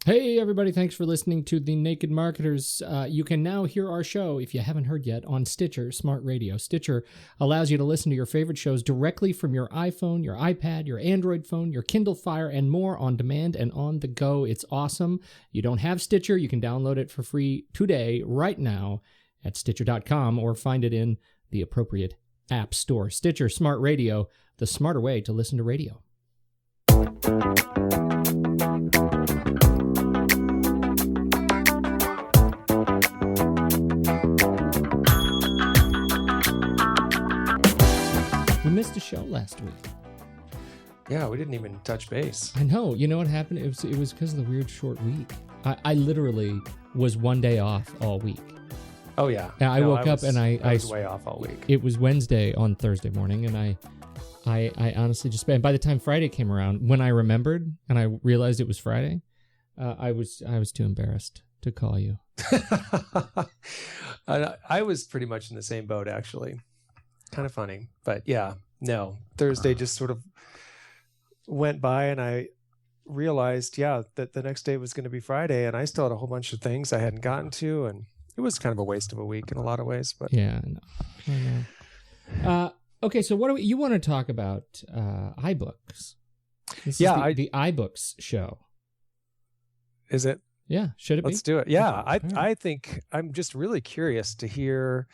Hey, everybody. Thanks for listening to The Naked Marketers. You can now hear our show, if you haven't heard yet, on Stitcher Smart Radio. Stitcher allows you to listen to your favorite shows directly from your iPhone, your iPad, your Android phone, your Kindle Fire, and more on demand and on the go. It's awesome. You don't have Stitcher, you can download it for free today, right now, at Stitcher.com, or find it in the appropriate app store. Stitcher Smart Radio, the smarter way to listen to radio. We missed a show last week. Yeah, we didn't even touch base. I know. You know what happened? It was because of the weird short week. I literally was one day off all week. Oh yeah. And I woke up and I was way off all week. It was Wednesday on Thursday morning, and I honestly just. And by the time Friday came around, when I remembered and I realized it was Friday, I was too embarrassed to call you. I was pretty much in the same boat, actually. Kind of funny, but yeah, no. Thursday just sort of went by, and I realized, that the next day was going to be Friday, and I still had a whole bunch of things I hadn't gotten to, and it was kind of a waste of a week in a lot of ways. But yeah, I know. Okay, so what do you want to talk about? iBooks. This is the iBooks show. Is it? Yeah, should it be? Let's do it. Yeah, I think I'm just really curious to hear.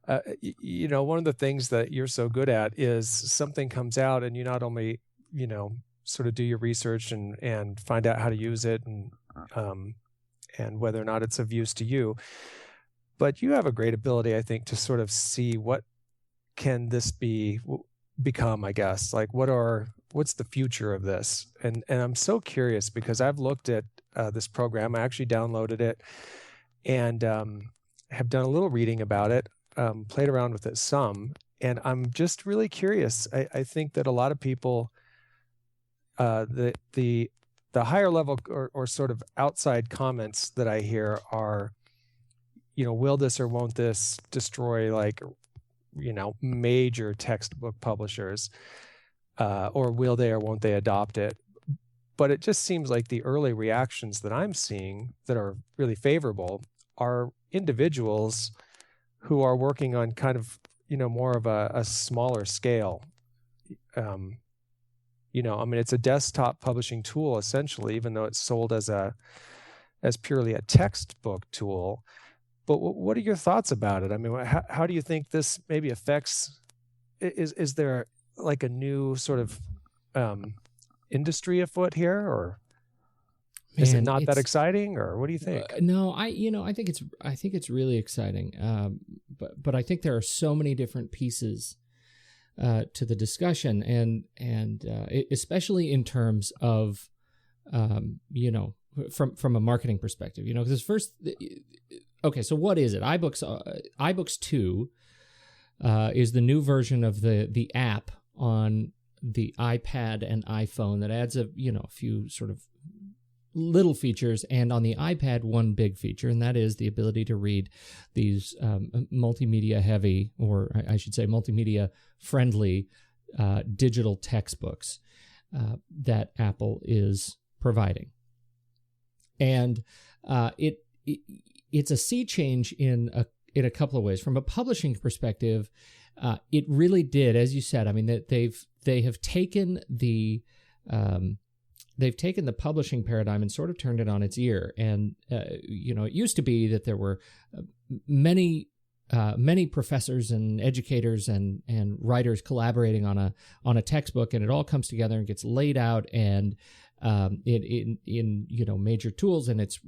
One of the things that you're so good at is something comes out and you not only, sort of do your research and find out how to use it and whether or not it's of use to you, but you have a great ability, I think, to sort of see what can this become, I guess, like what's the future of this? And I'm so curious because I've looked at this program. I actually downloaded it and have done a little reading about it. Played around with it some, and I'm just really curious. I think that a lot of people, the higher level or sort of outside comments that I hear are, will this or won't this destroy major textbook publishers, or will they or won't they adopt it? But it just seems like the early reactions that I'm seeing that are really favorable are individuals who are working on kind of, more of a smaller scale. It's a desktop publishing tool essentially, even though it's sold as purely a textbook tool. But what are your thoughts about it? I mean, how do you think this maybe affects? Is there like a new sort of industry afoot here, or? Is it not that exciting, or what do you think? No, I think it's really exciting. But I think there are so many different pieces to the discussion, and especially in terms of from a marketing perspective, because first, okay, so what is it? iBooks 2 is the new version of the app on the iPad and iPhone that adds a few sort of little features, and on the iPad, one big feature, and that is the ability to read these multimedia heavy, or I should say multimedia friendly digital textbooks that Apple is providing. And it's a sea change in a couple of ways. From a publishing perspective, it really did, as you said, I mean, that they have taken the publishing paradigm and sort of turned it on its ear. And, it used to be that there were many professors and educators and writers collaborating on a textbook, and it all comes together and gets laid out and in major tools, and it's,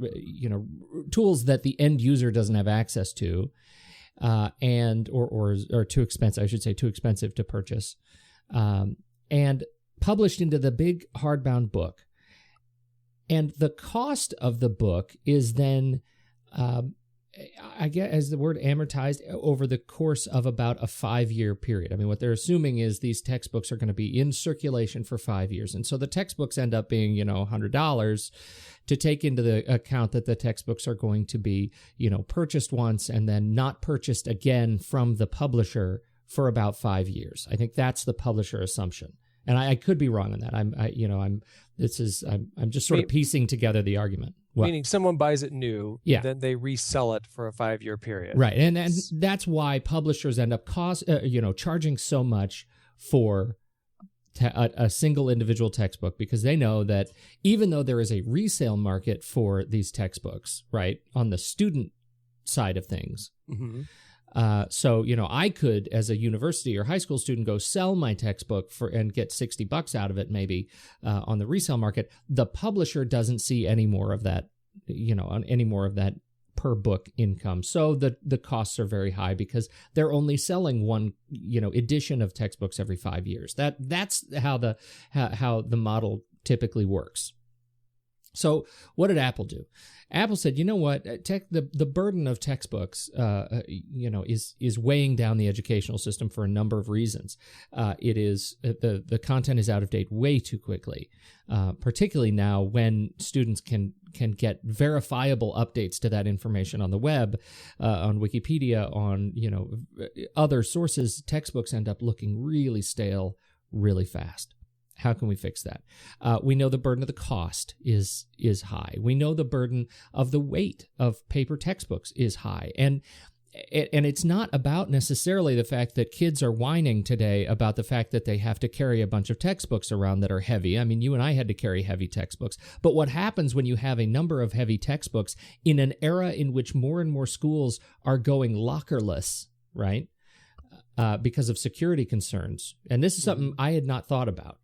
tools that the end user doesn't have access to, and or too expensive, I should say, too expensive to purchase, and published into the big hardbound book. And the cost of the book is then, I guess, as the word amortized over the course of about a 5-year period. I mean, what they're assuming is these textbooks are going to be in circulation for 5 years. And so the textbooks end up being, $100 to take into the account that the textbooks are going to be, purchased once and then not purchased again from the publisher for about 5 years. I think that's the publisher assumption. And I could be wrong on that. I'm just sort of piecing together the argument. Meaning someone buys it new, yeah. then they resell it for a 5-year period. Right. And that's why publishers end up charging so much for a single individual textbook, because they know that even though there is a resale market for these textbooks, right, on the student side of things. Mm-hmm. So, I could, as a university or high school student, go sell my textbook and get $60 out of it, maybe on the resale market. The publisher doesn't see any more of that, any more of that per book income. So the costs are very high because they're only selling one, edition of textbooks every 5 years. That's how the model typically works. So what did Apple do? Apple said, you know what, the burden of textbooks, is weighing down the educational system for a number of reasons. It is the content is out of date way too quickly, particularly now when students can get verifiable updates to that information on the web, on Wikipedia, on other sources. Textbooks end up looking really stale really fast. How can we fix that? We know the burden of the cost is high. We know the burden of the weight of paper textbooks is high. And it's not about necessarily the fact that kids are whining today about the fact that they have to carry a bunch of textbooks around that are heavy. I mean, you and I had to carry heavy textbooks. But what happens when you have a number of heavy textbooks in an era in which more and more schools are going lockerless, right? Because of security concerns. And this is something I had not thought about.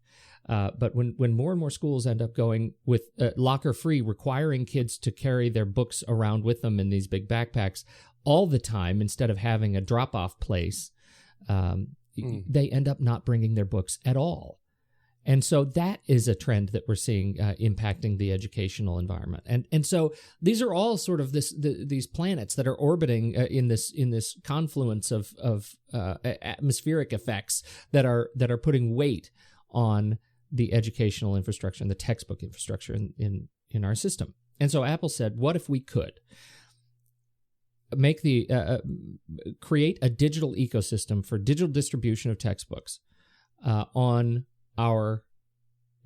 But when more and more schools end up going with locker-free, requiring kids to carry their books around with them in these big backpacks all the time instead of having a drop-off place, they end up not bringing their books at all. And so that is a trend that we're seeing impacting the educational environment. And so these are all sort of these planets that are orbiting in this confluence of atmospheric effects that are putting weight on the educational infrastructure and the textbook infrastructure in our system. And so Apple said, what if we could make create a digital ecosystem for digital distribution of textbooks on our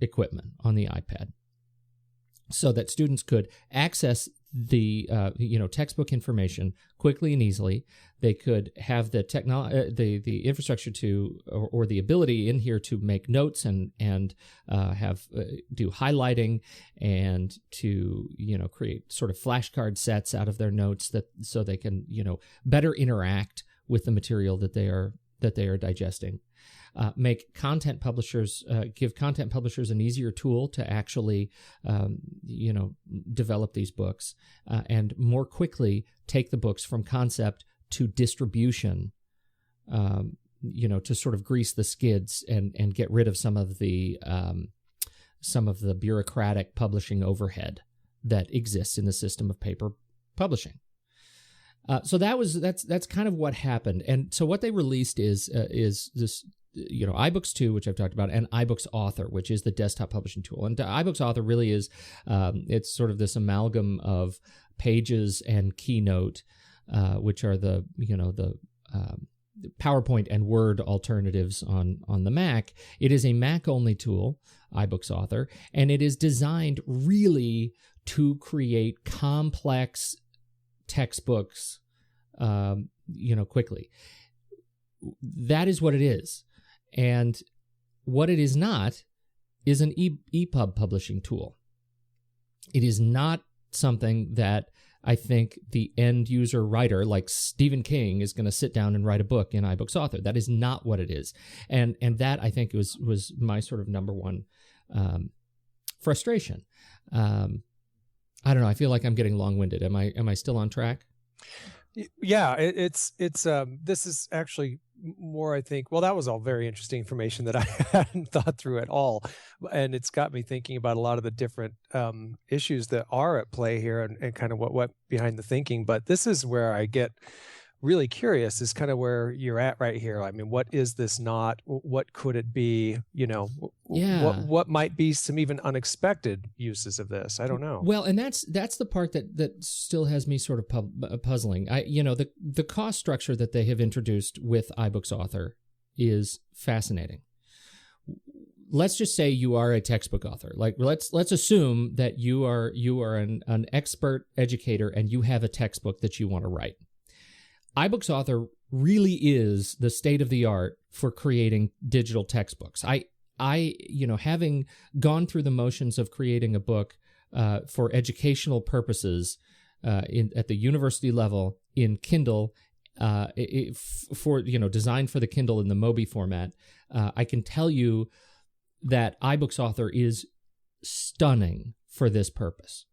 equipment, on the iPad, so that students could access the textbook information quickly and easily. They could have the the infrastructure to or the ability in here to make notes and have do highlighting and to create sort of flashcard sets out of their notes so they can better interact with the material that they are digesting. Make content publishers give content publishers an easier tool to actually develop these books and more quickly take the books from concept to distribution, to sort of grease the skids and get rid of some of the bureaucratic publishing overhead that exists in the system of paper publishing. So that's kind of what happened. And so what they released is this iBooks 2, which I've talked about, and iBooks Author, which is the desktop publishing tool. And iBooks Author really is it's sort of this amalgam of Pages and Keynote, which are the PowerPoint and Word alternatives on the Mac. It is a Mac-only tool, iBooks Author, and it is designed really to create complex textbooks, quickly. That is what it is. And what it is not is an EPUB publishing tool. It is not something that I think the end user writer like Stephen King is going to sit down and write a book in iBooks Author. That is not what it is. And that I think was my sort of number one frustration. I don't know. I feel like I'm getting long-winded. Am I still on track? Yeah, it's this is actually more, I think, well, that was all very interesting information that I hadn't thought through at all. And it's got me thinking about a lot of the different issues that are at play here and kind of what went behind the thinking. But this is where I get really curious, is kind of where you're at right here. I mean, what is this not? What could it be? What might be some even unexpected uses of this? I don't know. Well, and that's the part that still has me sort of puzzling. The cost structure that they have introduced with iBooks Author is fascinating. let's just say you are a textbook author. Like let's assume that you are an expert educator and you have a textbook that you want to write. iBooks Author really is the state of the art for creating digital textbooks. I having gone through the motions of creating a book for educational purposes at the university level in Kindle, designed for the Kindle in the Mobi format, I can tell you that iBooks Author is stunning for this purpose.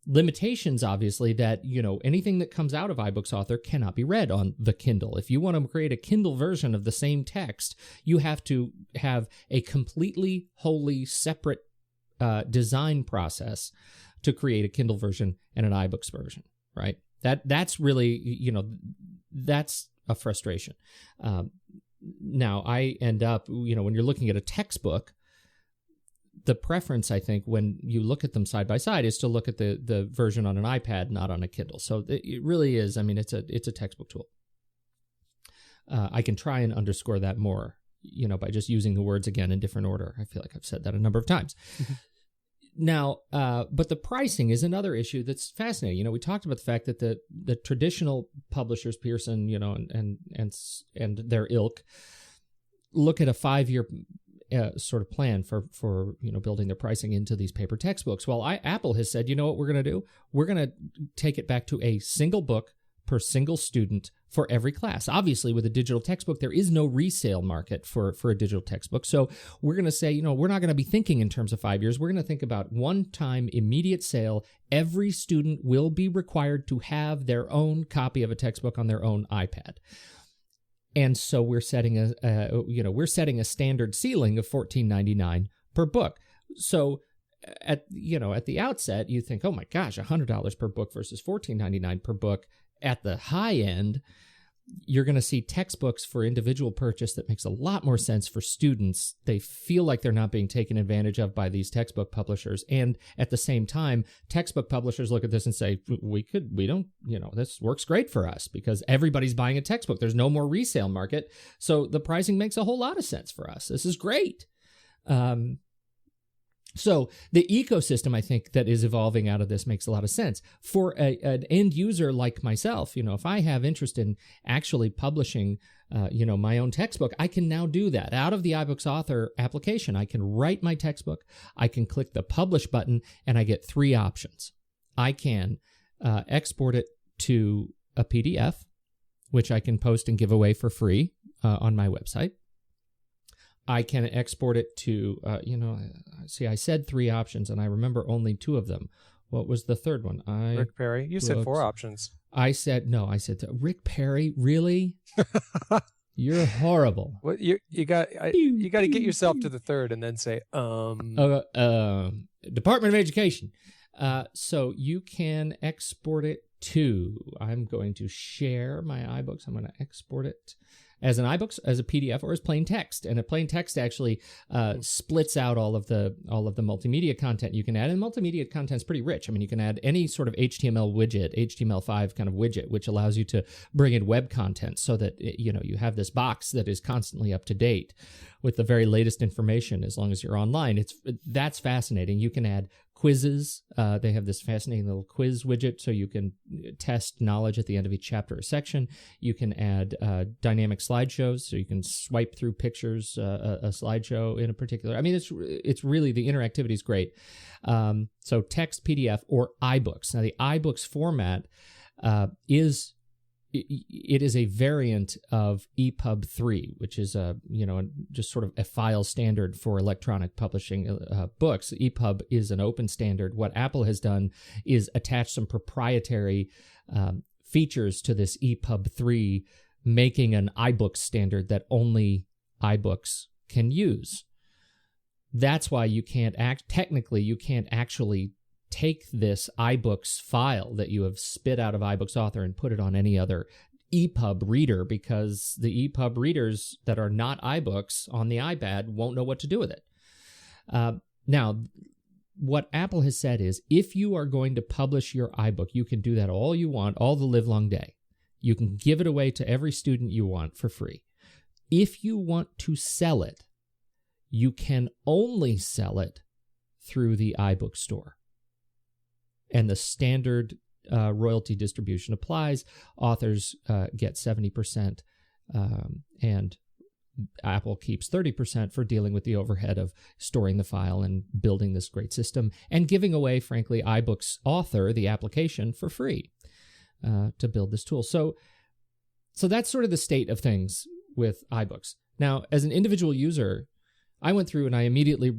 Limitations, obviously, that, anything that comes out of iBooks Author cannot be read on the Kindle. If you want to create a Kindle version of the same text, you have to have a completely, wholly separate design process to create a Kindle version and an iBooks version, right? That's really, that's a frustration. Now, I end up, when you're looking at a textbook, the preference, I think, when you look at them side by side is to look at the version on an iPad, not on a Kindle. So it really is, it's a textbook tool. I can try and underscore that more, by just using the words again in different order. I feel like I've said that a number of times. Now, but the pricing is another issue that's fascinating. We talked about the fact that the traditional publishers, Pearson, and their ilk, look at a 5-year sort of plan for building their pricing into these paper textbooks. Well, Apple has said, what we're going to do? We're going to take it back to a single book per single student for every class. Obviously, with a digital textbook, there is no resale market for a digital textbook. So we're going to say, we're not going to be thinking in terms of 5 years. We're going to think about one-time immediate sale. Every student will be required to have their own copy of a textbook on their own iPad. And so we're setting a standard ceiling of $14.99 per book. So at the outset, you think, oh my gosh, $100 per book versus $14.99 per book. At the high end, you're going to see textbooks for individual purchase that makes a lot more sense for students. They feel like they're not being taken advantage of by these textbook publishers. And at the same time, textbook publishers look at this and say, this works great for us because everybody's buying a textbook. There's no more resale market. So the pricing makes a whole lot of sense for us. This is great. So the ecosystem, I think, that is evolving out of this makes a lot of sense. For an end user like myself, if I have interest in actually publishing, my own textbook, I can now do that. Out of the iBooks Author application, I can write my textbook, I can click the Publish button, and I get 3 options. I can export it to a PDF, which I can post and give away for free on my website. I can export it to, I said 3 options, and I remember only 2 of them. What was the third one? Rick Perry. You said 4 options. I said Rick Perry, really? You're horrible. Well, you got to get yourself to the third and then say, Department of Education. So you can export it to, I'm going to share my iBooks. I'm going to export it as an iBooks, as a PDF, or as plain text. And a plain text actually splits out all of the multimedia content you can add. And multimedia content is pretty rich. You can add any sort of HTML widget, HTML5 kind of widget, which allows you to bring in web content so that you have this box that is constantly up to date with the very latest information as long as you're online. That's fascinating. You can add quizzes. They have this fascinating little quiz widget so you can test knowledge at the end of each chapter or section. You can add dynamic slideshows, so you can swipe through pictures, a slideshow in a particular. It's really, the interactivity is great. So text, PDF, or iBooks. Now the iBooks format is a variant of EPUB 3, which is just sort of a file standard for electronic publishing books. EPUB is an open standard. What Apple has done is attach some proprietary features to this EPUB 3, making an iBooks standard that only iBooks can use. That's why you can't actually take this iBooks file that you have spit out of iBooks Author and put it on any other EPUB reader, because the EPUB readers that are not iBooks on the iPad won't know what to do with it. Now, what Apple has said is, if you are going to publish your iBook, you can do that all you want, all the livelong day. You can give it away to every student you want for free. If you want to sell it, you can only sell it through the iBook store. And the standard royalty distribution applies. Authors get 70%, and Apple keeps 30% for dealing with the overhead of storing the file and building this great system and giving away, frankly, iBooks Author, the application, for free to build this tool. So that's sort of the state of things with iBooks. Now, as an individual user, I went through and I immediately,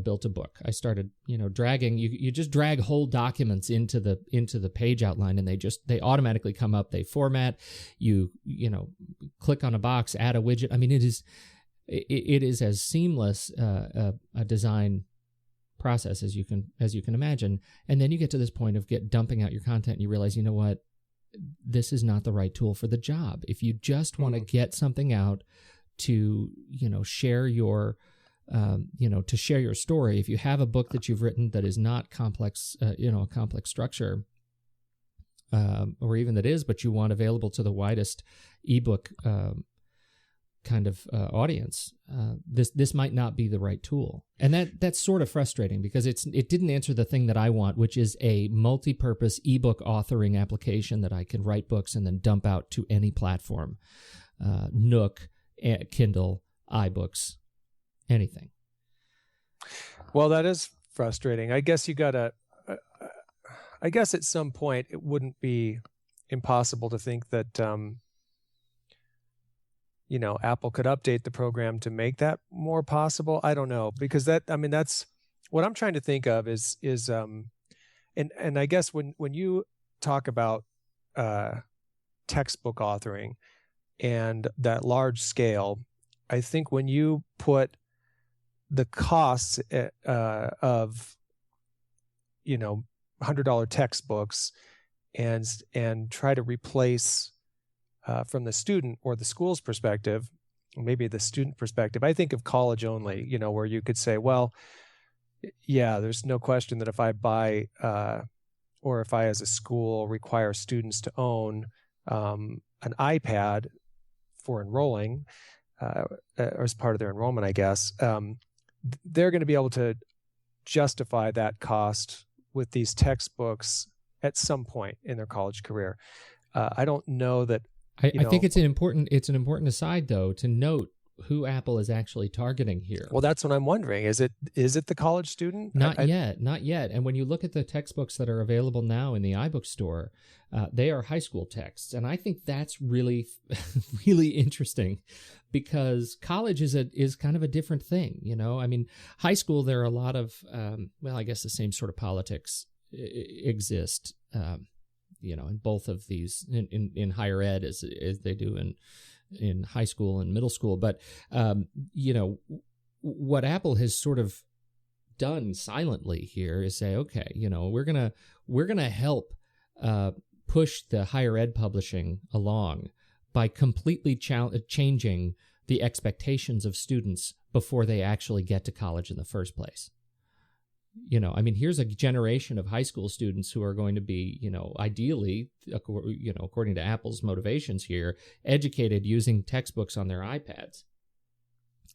built a book. I started, dragging. You just drag whole documents into the page outline, and they automatically come up. They format. You click on a box, add a widget. I mean, it is as seamless a design process as you can imagine. And then you get to this point of dumping out your content, and you realize, you know what, this is not the right tool for the job. If you just want to get something out to share your to share your story, if you have a book that you've written that is not complex, a complex structure, or even that is, but you want available to the widest ebook kind of audience, this might not be the right tool. And that's sort of frustrating because it didn't answer the thing that I want, which is a multi-purpose ebook authoring application that I can write books and then dump out to any platform, Nook, Kindle, iBooks, anything. Well, that is frustrating. I guess I guess at some point it wouldn't be impossible to think that, Apple could update the program to make that more possible. I don't know, because that's what I'm trying to think of is and I guess when you talk about textbook authoring and that large scale, I think when you put the costs of $100 textbooks and try to replace from the student or the school's perspective, maybe the student perspective, I think of college only, where you could say, well, yeah, there's no question that if I buy or if I as a school require students to own an iPad for enrolling, or as part of their enrollment, I guess, they're going to be able to justify that cost with these textbooks at some point in their college career. I don't know that. I think it's an important aside, though, to note who Apple is actually targeting here. Well, that's what I'm wondering. Is it the college student? Not yet. And when you look at the textbooks that are available now in the iBook store, they are high school texts. And I think that's really, really interesting because college is kind of a different thing. I mean, high school, there are a lot of, I guess the same sort of politics exist, in both of these, in higher ed as they do in high school and middle school. But, what Apple has sort of done silently here is say, okay, we're going to help push the higher ed publishing along by completely changing the expectations of students before they actually get to college in the first place. Here's a generation of high school students who are going to be, ideally, according to Apple's motivations here, educated using textbooks on their iPads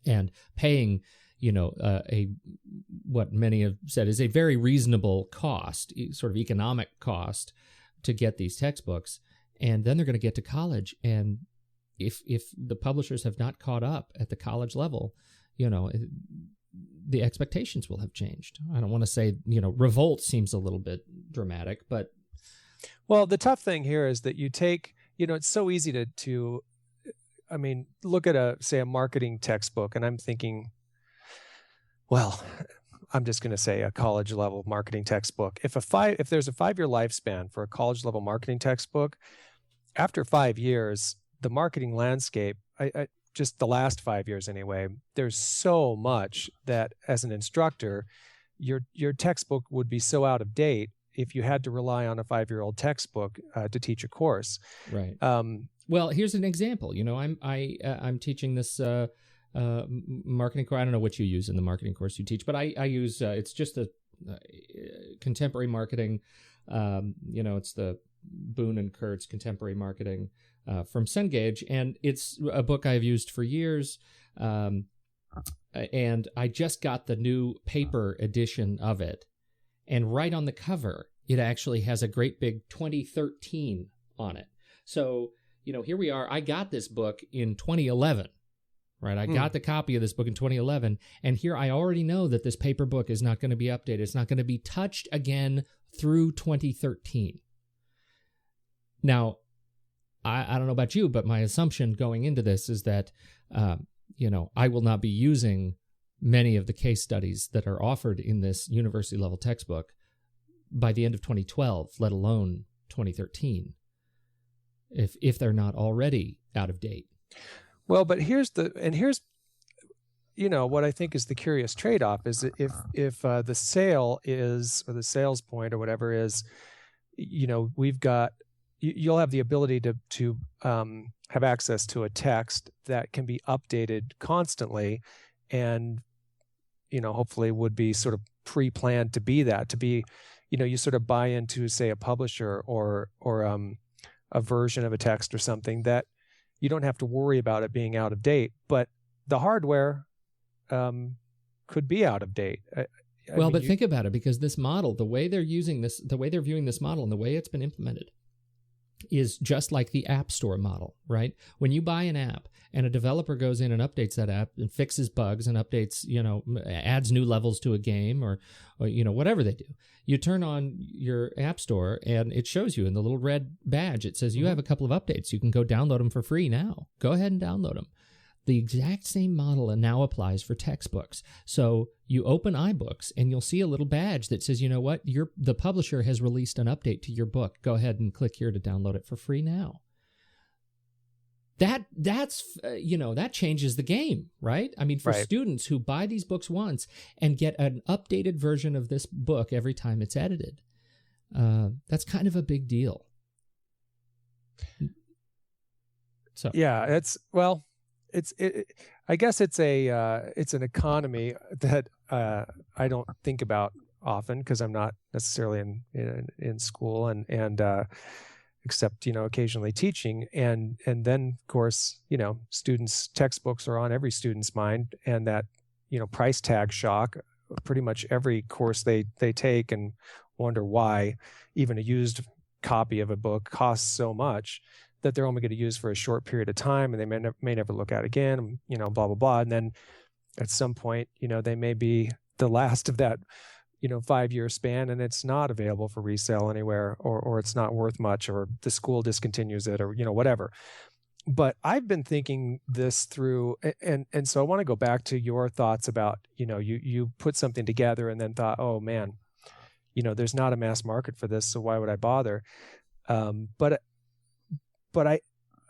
and paying, what many have said is a very reasonable cost, sort of economic cost to get these textbooks. And then they're going to get to college. And if the publishers have not caught up at the college level, the expectations will have changed. I don't want to say, revolt seems a little bit dramatic, but. Well, the tough thing here is that you take, it's so easy to look at a marketing textbook, and I'm thinking, well, I'm just going to say a college level marketing textbook. If there's a 5-year lifespan for a college level marketing textbook, after 5 years, the marketing landscape, I just the last 5 years anyway, there's so much that as an instructor, your textbook would be so out of date if you had to rely on a 5-year-old textbook to teach a course. Right. Well, here's an example. I'm teaching this marketing course. I don't know what you use in the marketing course you teach, but I use it's just a contemporary marketing. It's the Boone and Kurtz Contemporary Marketing from Cengage, and it's a book I've used for years. and I just got the new paper edition of it. And right on the cover, it actually has a great big 2013 on it. So, here we are. I got this book in 2011, right? I got the copy of this book in 2011. And here I already know that this paper book is not going to be updated. It's not going to be touched again through 2013. Now, I don't know about you, but my assumption going into this is that, I will not be using many of the case studies that are offered in this university level textbook by the end of 2012, let alone 2013, if they're not already out of date. Well, but here's what I think is the curious trade-off is that if the sale is, or the sales point or whatever is, we've got, you'll have the ability to have access to a text that can be updated constantly, and hopefully would be sort of pre-planned to be that, to be, you sort of buy into, say, a publisher or a version of a text or something that you don't have to worry about it being out of date, but the hardware could be out of date. But think about it, because this model, the way they're using this, the way they're viewing this model and the way it's been implemented is just like the App Store model, right? When you buy an app and a developer goes in and updates that app and fixes bugs and updates, adds new levels to a game or whatever they do, you turn on your App Store and it shows you in the little red badge, it says you have a couple of updates. You can go download them for free now. Go ahead and download them. The exact same model now applies for textbooks. So you open iBooks and you'll see a little badge that says, the publisher has released an update to your book. Go ahead and click here to download it for free now. That changes the game, right? I mean, for students who buy these books once and get an updated version of this book every time it's edited, that's kind of a big deal. So yeah, I guess it's an economy that I don't think about often because I'm not necessarily in school and except occasionally teaching, and then of course students' textbooks are on every student's mind, and that price tag shock. Pretty much every course they take and wonder why even a used copy of a book costs so much that they're only going to use for a short period of time, and they may never look at again, blah, blah, blah. And then at some point, they may be the last of that, 5-year span, and it's not available for resale anywhere, or it's not worth much, or the school discontinues it, or, whatever. But I've been thinking this through, and so I want to go back to your thoughts about, you put something together and then thought, oh man, there's not a mass market for this, so why would I bother? But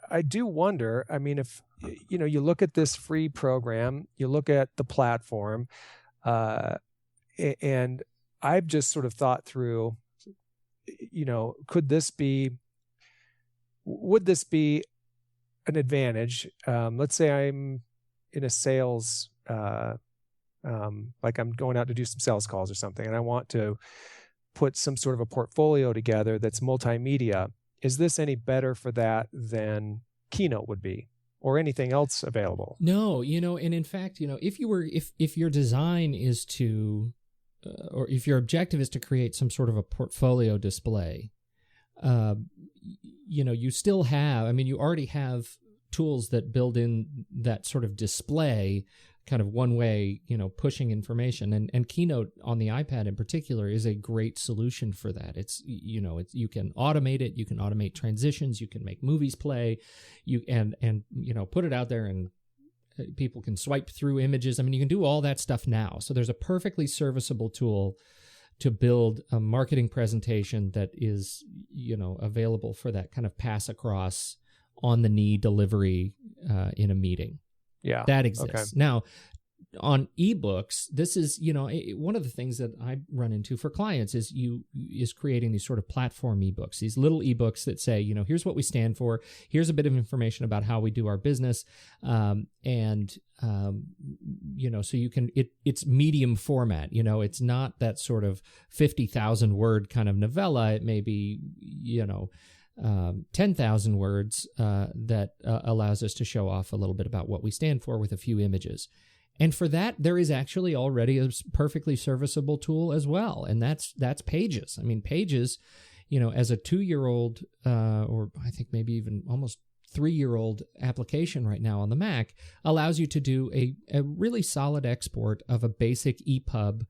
I do wonder, I mean, if, you look at this free program, you look at the platform, and I've just sort of thought through, would this be an advantage? Let's say I'm in a sales, like I'm going out to do some sales calls or something, and I want to put some sort of a portfolio together that's multimedia. Is this any better for that than Keynote would be, or anything else available? No, and in fact, if your design is to, or if your objective is to create some sort of a portfolio display, you still have, you already have tools that build in that sort of display, kind of one way, pushing information, and Keynote on the iPad in particular is a great solution for that. It's, you can automate it, you can automate transitions, you can make movies play, and put it out there, and people can swipe through images. You can do all that stuff now. So there's a perfectly serviceable tool to build a marketing presentation that is, available for that kind of pass across on the knee delivery in a meeting. Yeah, that exists. Okay. Now, on ebooks, this is, one of the things that I run into for clients is creating these sort of platform ebooks, these little ebooks that say, here's what we stand for, here's a bit of information about how we do our business, so you can, it's medium format, it's not that sort of 50,000 word kind of novella. It may be, 10,000 words that allows us to show off a little bit about what we stand for with a few images. And for that, there is actually already a perfectly serviceable tool as well, and that's Pages. I mean, Pages, as a 2-year-old, or I think maybe even almost 3-year-old application right now on the Mac, allows you to do a really solid export of a basic EPUB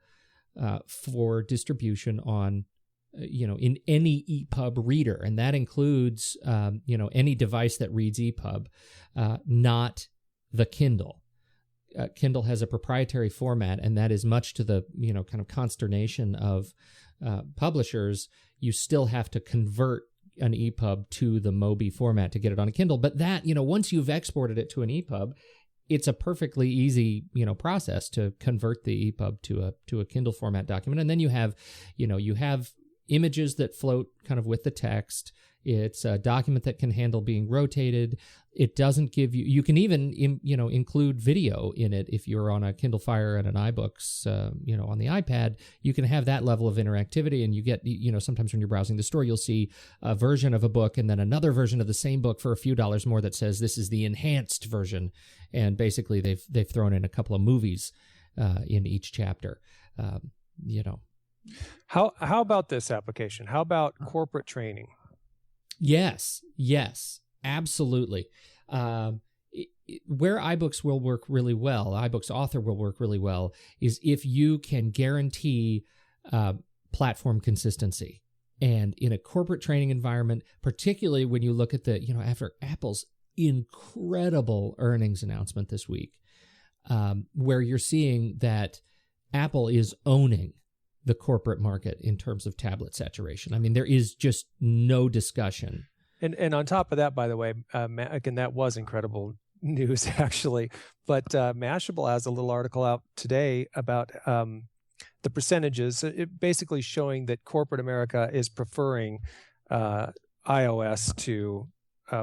for distribution on, in any EPUB reader, and that includes, any device that reads EPUB, not the Kindle. Kindle has a proprietary format, and that is much to the kind of consternation of publishers. You still have to convert an EPUB to the Mobi format to get it on a Kindle. But that, once you've exported it to an EPUB, it's a perfectly easy process to convert the EPUB to a Kindle format document, and then you have images that float kind of with the text. It's a document that can handle being rotated. It doesn't give you can even, include video in it. If you're on a Kindle Fire and an iBooks, on the iPad, you can have that level of interactivity. And you get, sometimes when you're browsing the store, you'll see a version of a book and then another version of the same book for a few dollars more that says this is the enhanced version. And basically they've thrown in a couple of movies in each chapter, How about this application? How about corporate training? Yes, absolutely. Where iBooks will work really well, iBooks Author will work really well, is if you can guarantee platform consistency. And in a corporate training environment, particularly when you look at after Apple's incredible earnings announcement this week, where you're seeing that Apple is owning the corporate market in terms of tablet saturation. I mean, there is just no discussion. And on top of that, by the way, again, that was incredible news, actually. But Mashable has a little article out today about the percentages, basically showing that corporate America is preferring iOS to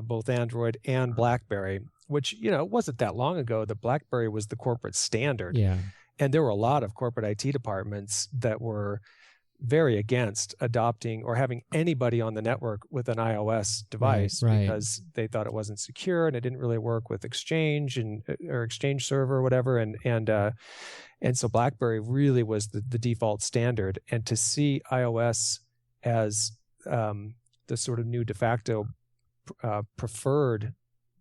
both Android and BlackBerry, which, it wasn't that long ago that BlackBerry was the corporate standard. Yeah. And there were a lot of corporate IT departments that were very against adopting or having anybody on the network with an iOS device, right. because they thought it wasn't secure and it didn't really work with Exchange or Exchange Server or whatever. And so BlackBerry really was the default standard. And to see iOS as the sort of new de facto preferred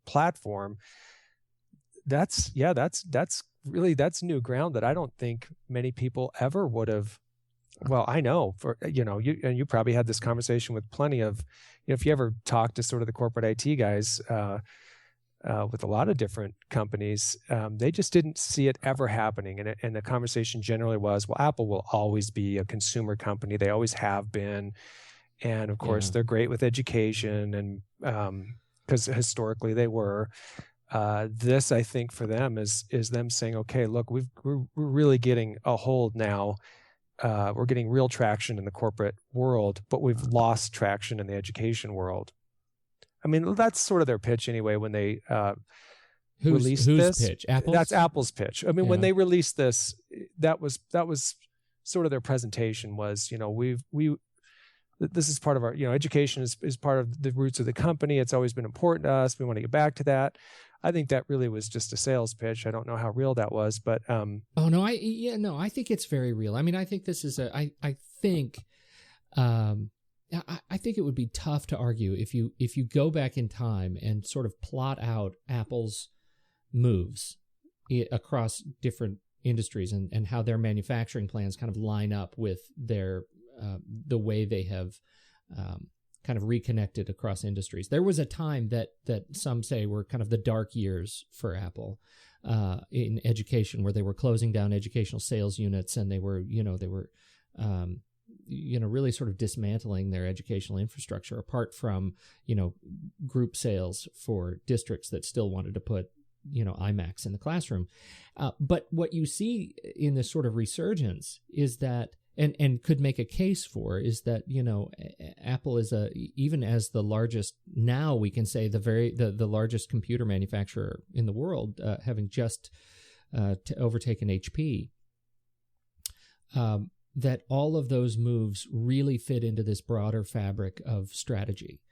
platform, that's new ground that I don't think many people ever would have. Well, I know you probably had this conversation with plenty of, if you ever talk to sort of the corporate IT guys with a lot of different companies, they just didn't see it ever happening. And the conversation generally was, well, Apple will always be a consumer company. They always have been. And of course, they're great with education, and because historically they were. This, I think, for them is them saying, okay, look, we're really getting a hold now. We're getting real traction in the corporate world, but we've lost traction in the education world. I mean, that's sort of their pitch anyway when they released this. Whose pitch? Apple's? That's Apple's pitch. I mean, when they released this, that was sort of their presentation was, this is part of our, education is part of the roots of the company. It's always been important to us. We want to get back to that. I think that really was just a sales pitch. I don't know how real that was, but I think it's very real. I mean, I think this is I think it would be tough to argue if you go back in time and sort of plot out Apple's moves across different industries and how their manufacturing plans kind of line up with their the way they have kind of reconnected across industries. There was a time that some say were kind of the dark years for Apple in education, where they were closing down educational sales units, and they were really sort of dismantling their educational infrastructure, apart from group sales for districts that still wanted to put iMacs in the classroom. But what you see in this sort of resurgence is that, and could make a case for, is that Apple is even as the largest, now we can say the largest computer manufacturer in the world, having just overtaken HP, that all of those moves really fit into this broader fabric of strategy,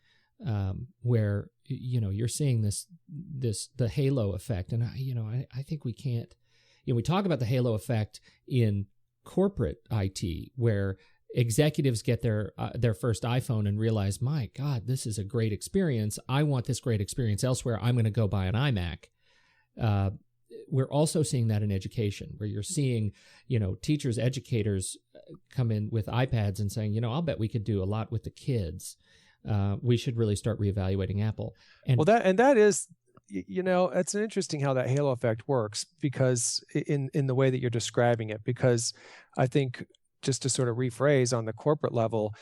where you're seeing the halo effect, and I think we can't. we talk about the halo effect in corporate IT, where executives get their first iPhone and realize, my God, this is a great experience. I want this great experience elsewhere. I'm going to go buy an iMac. We're also seeing that in education, where you're seeing, teachers, educators come in with iPads and saying, I'll bet we could do a lot with the kids. We should really start reevaluating Apple. And that is, it's an interesting how that halo effect works, because in the way that you're describing it, because I think, just to sort of rephrase on the corporate level,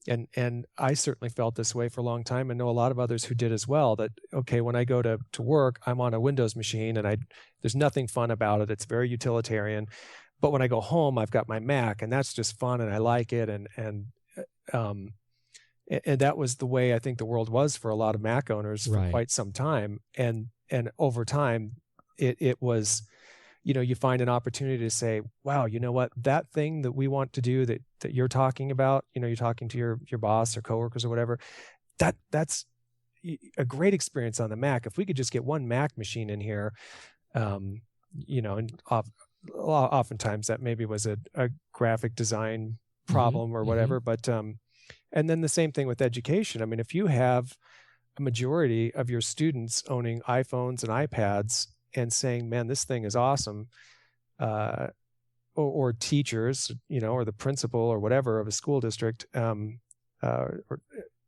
and I certainly felt this way for a long time, and know a lot of others who did as well, that, okay, when I go to work, I'm on a Windows machine and there's nothing fun about it. It's very utilitarian. But when I go home, I've got my Mac, and that's just fun, and I like it. And that was the way I think the world was for a lot of Mac owners for quite some time. And over time, it was, you find an opportunity to say, wow, you know what, that thing that we want to do that you're talking about, you're talking to your boss or coworkers or whatever, that's a great experience on the Mac. If we could just get one Mac machine in here, and oftentimes that maybe was a graphic design problem or whatever. But, and then the same thing with education. I mean, if you have a majority of your students owning iPhones and iPads and saying, man, this thing is awesome, or teachers, or the principal or whatever of a school district, or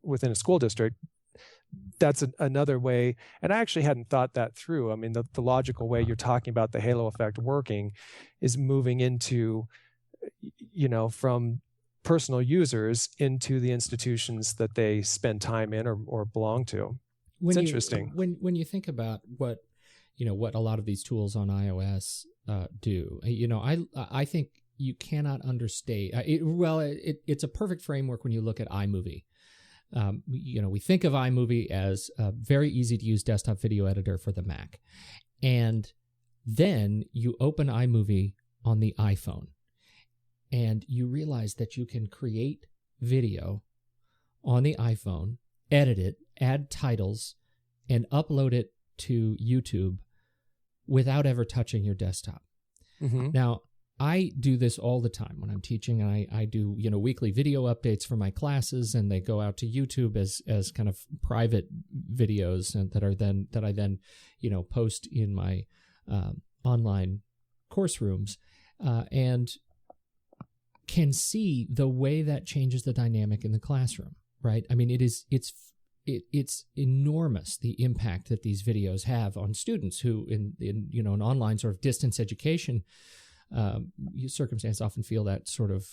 within a school district, that's another way. And I actually hadn't thought that through. I mean, the logical way you're talking about the halo effect working is moving into, from personal users into the institutions that they spend time in or belong to. It's interesting. When you think about what a lot of these tools on iOS do, I think you cannot understate. It's a perfect framework when you look at iMovie. We think of iMovie as a very easy to use desktop video editor for the Mac. And then you open iMovie on the iPhone and you realize that you can create video on the iPhone, edit it, add titles, and upload it to YouTube without ever touching your desktop. Now, I do this all the time when I'm teaching. I do, weekly video updates for my classes, and they go out to YouTube as kind of private videos, and that I then post in my online course rooms, and can see the way that changes the dynamic in the classroom. Right? I mean, it's enormous, the impact that these videos have on students who in an online sort of distance education circumstance often feel that sort of,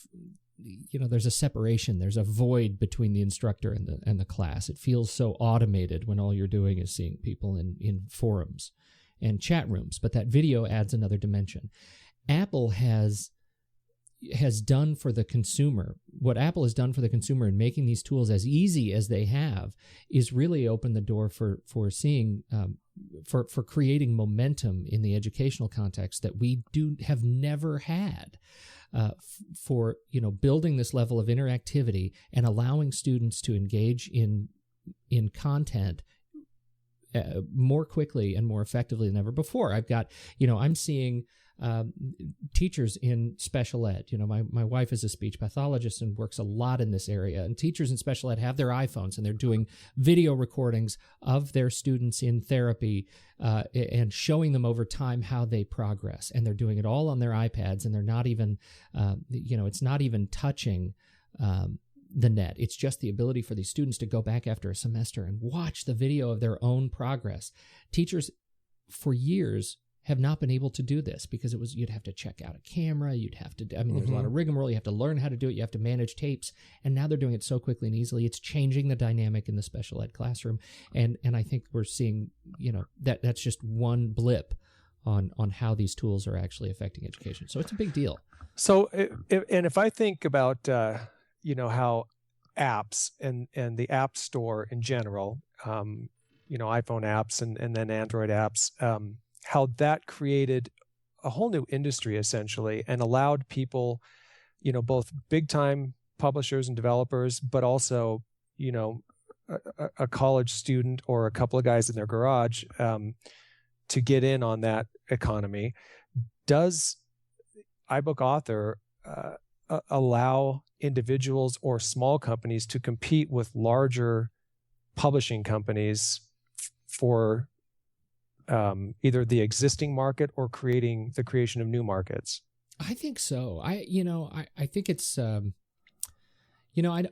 there's a separation, there's a void between the instructor and the class. It feels so automated when all you're doing is seeing people in forums and chat rooms, but that video adds another dimension. Apple has done for the consumer, what Apple has done for the consumer in making these tools as easy as they have, is really opened the door for seeing, for creating momentum in the educational context that we have never had, for building this level of interactivity and allowing students to engage in content more quickly and more effectively than ever before. I've got, I'm seeing teachers in special ed. My wife is a speech pathologist and works a lot in this area. And teachers in special ed have their iPhones, and they're doing video recordings of their students in therapy and showing them over time how they progress. And they're doing it all on their iPads, and they're not even, it's not even touching the net. It's just the ability for these students to go back after a semester and watch the video of their own progress. Teachers for years have not been able to do this because you'd have to check out a camera, there's a lot of rigmarole, you have to learn how to do it, you have to manage tapes, and now they're doing it so quickly and easily. It's changing the dynamic in the special ed classroom, and I think we're seeing, that's just one blip on how these tools are actually affecting education. So it's a big deal. So, if I think about, how apps and the App Store in general, iPhone apps and then Android apps, how that created a whole new industry essentially, and allowed people, both big time publishers and developers, but also, a college student or a couple of guys in their garage, to get in on that economy. does iBook Author allow individuals or small companies to compete with larger publishing companies for either the existing market or the creation of new markets? I think so. I think it's, I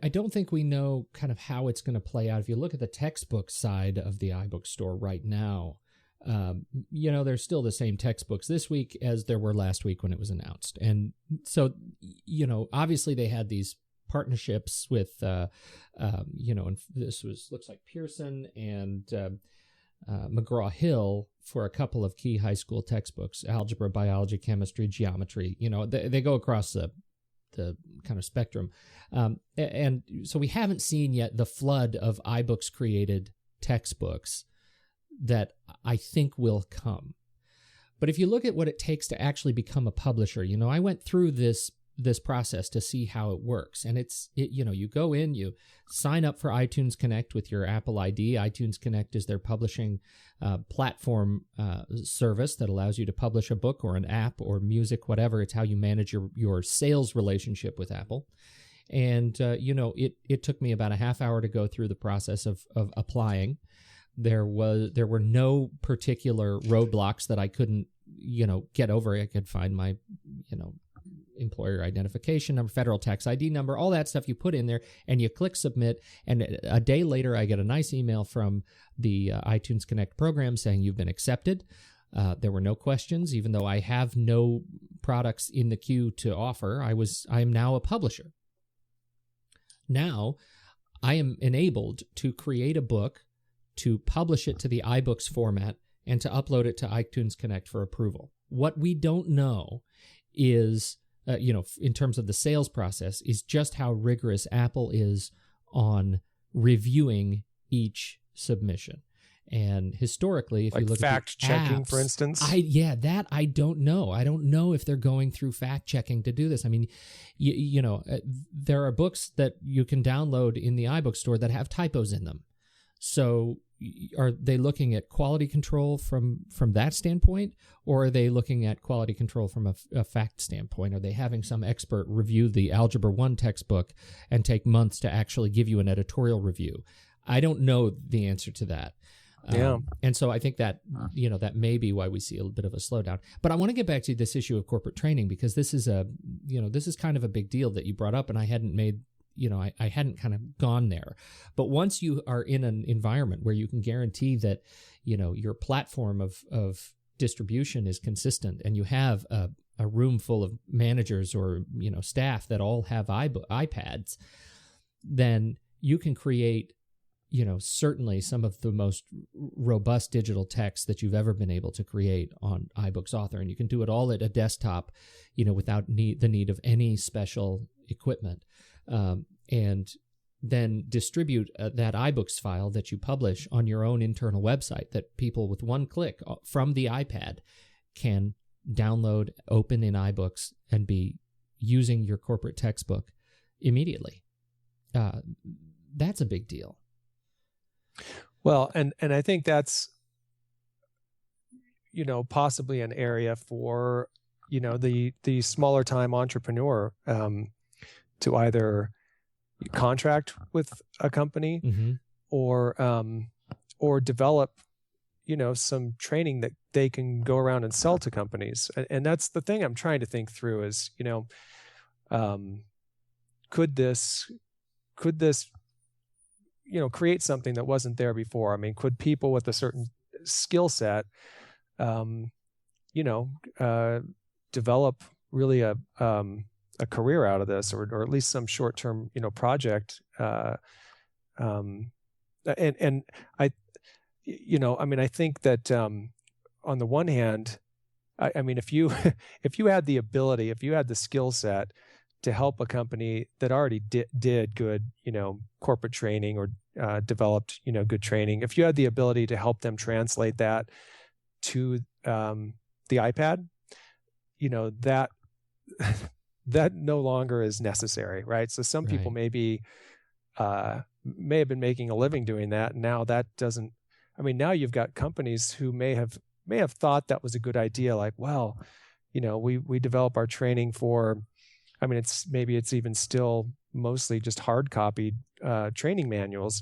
don't think we know kind of how it's going to play out. If you look at the textbook side of the iBook store right now, there's still the same textbooks this week as there were last week when it was announced. And so, obviously they had these partnerships with, and this looks like Pearson and McGraw-Hill for a couple of key high school textbooks: algebra, biology, chemistry, geometry. They go across the kind of spectrum. And so we haven't seen yet the flood of iBooks created textbooks that I think will come. But if you look at what it takes to actually become a publisher, I went through this process to see how it works. And you go in, you sign up for iTunes Connect with your Apple ID. iTunes Connect is their publishing platform service that allows you to publish a book or an app or music, whatever. It's how you manage your sales relationship with Apple. And, it took me about a half hour to go through the process of applying. There were no particular roadblocks that I couldn't, get over. I could find my, employer identification number, federal tax ID number, all that stuff you put in there, and you click submit. And a day later, I get a nice email from the iTunes Connect program saying you've been accepted. There were no questions, even though I have no products in the queue to offer. I am now a publisher. Now, I am enabled to create a book, to publish it to the iBooks format, and to upload it to iTunes Connect for approval. What we don't know is, in terms of the sales process, is just how rigorous Apple is on reviewing each submission. And historically, if you look at fact checking, for instance, I don't know. I don't know if they're going through fact checking to do this. I mean, there are books that you can download in the iBook store that have typos in them. So are they looking at quality control from that standpoint, or are they looking at quality control from a fact standpoint? Are they having some expert review the Algebra 1 textbook and take months to actually give you an editorial review? I don't know the answer to that. Yeah. And so I think that, that may be why we see a little bit of a slowdown. But I want to get back to this issue of corporate training, because this is kind of a big deal that you brought up, and I hadn't made, I hadn't kind of gone there. But once you are in an environment where you can guarantee that, your platform of distribution is consistent, and you have a room full of managers or, staff that all have iPads, then you can create, certainly some of the most robust digital text that you've ever been able to create on iBooks Author. And you can do it all at a desktop, without the need of any special equipment. And then distribute that iBooks file that you publish on your own internal website that people with one click from the iPad can download, open in iBooks, and be using your corporate textbook immediately. That's a big deal. Well, and I think that's, possibly an area for, the smaller time entrepreneur to either contract with a company mm-hmm. or develop, some training that they can go around and sell to companies. And that's the thing I'm trying to think through is, could this create something that wasn't there before? I mean, could people with a certain skill set, develop really a career out of this, or at least some short-term, project. And I, I think that on the one hand, I mean, if you had the ability, if you had the skill set to help a company that already did good, corporate training or developed, good training, if you had the ability to help them translate that to the iPad, that no longer is necessary, right? So some people may have been making a living doing that, and now that doesn't. I mean, now you've got companies who may have thought that was a good idea, like, well, we develop our training for, I mean, it's even still mostly just hard copied training manuals.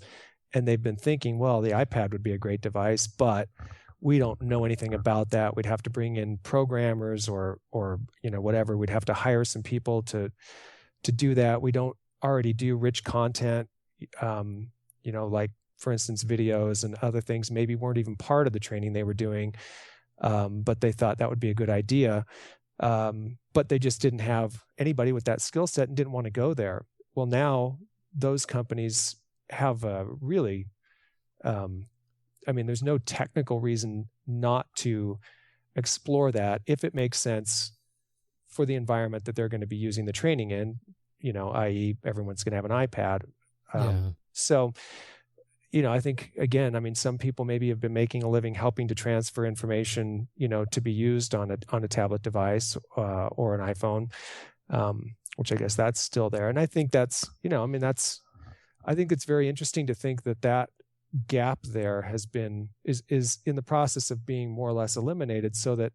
And they've been thinking, well, the iPad would be a great device, but we don't know anything about that. We'd have to bring in programmers or whatever. We'd have to hire some people to do that. We don't already do rich content, like, for instance, videos and other things maybe weren't even part of the training they were doing, but they thought that would be a good idea. But they just didn't have anybody with that skill set and didn't want to go there. Well, now those companies have a really, there's no technical reason not to explore that if it makes sense for the environment that they're going to be using the training in, i.e. everyone's going to have an iPad. So, I think, again, some people maybe have been making a living helping to transfer information, to be used on a tablet device or an iPhone, which I guess that's still there. And I think that's, I think it's very interesting to think that gap there is in the process of being more or less eliminated, so that,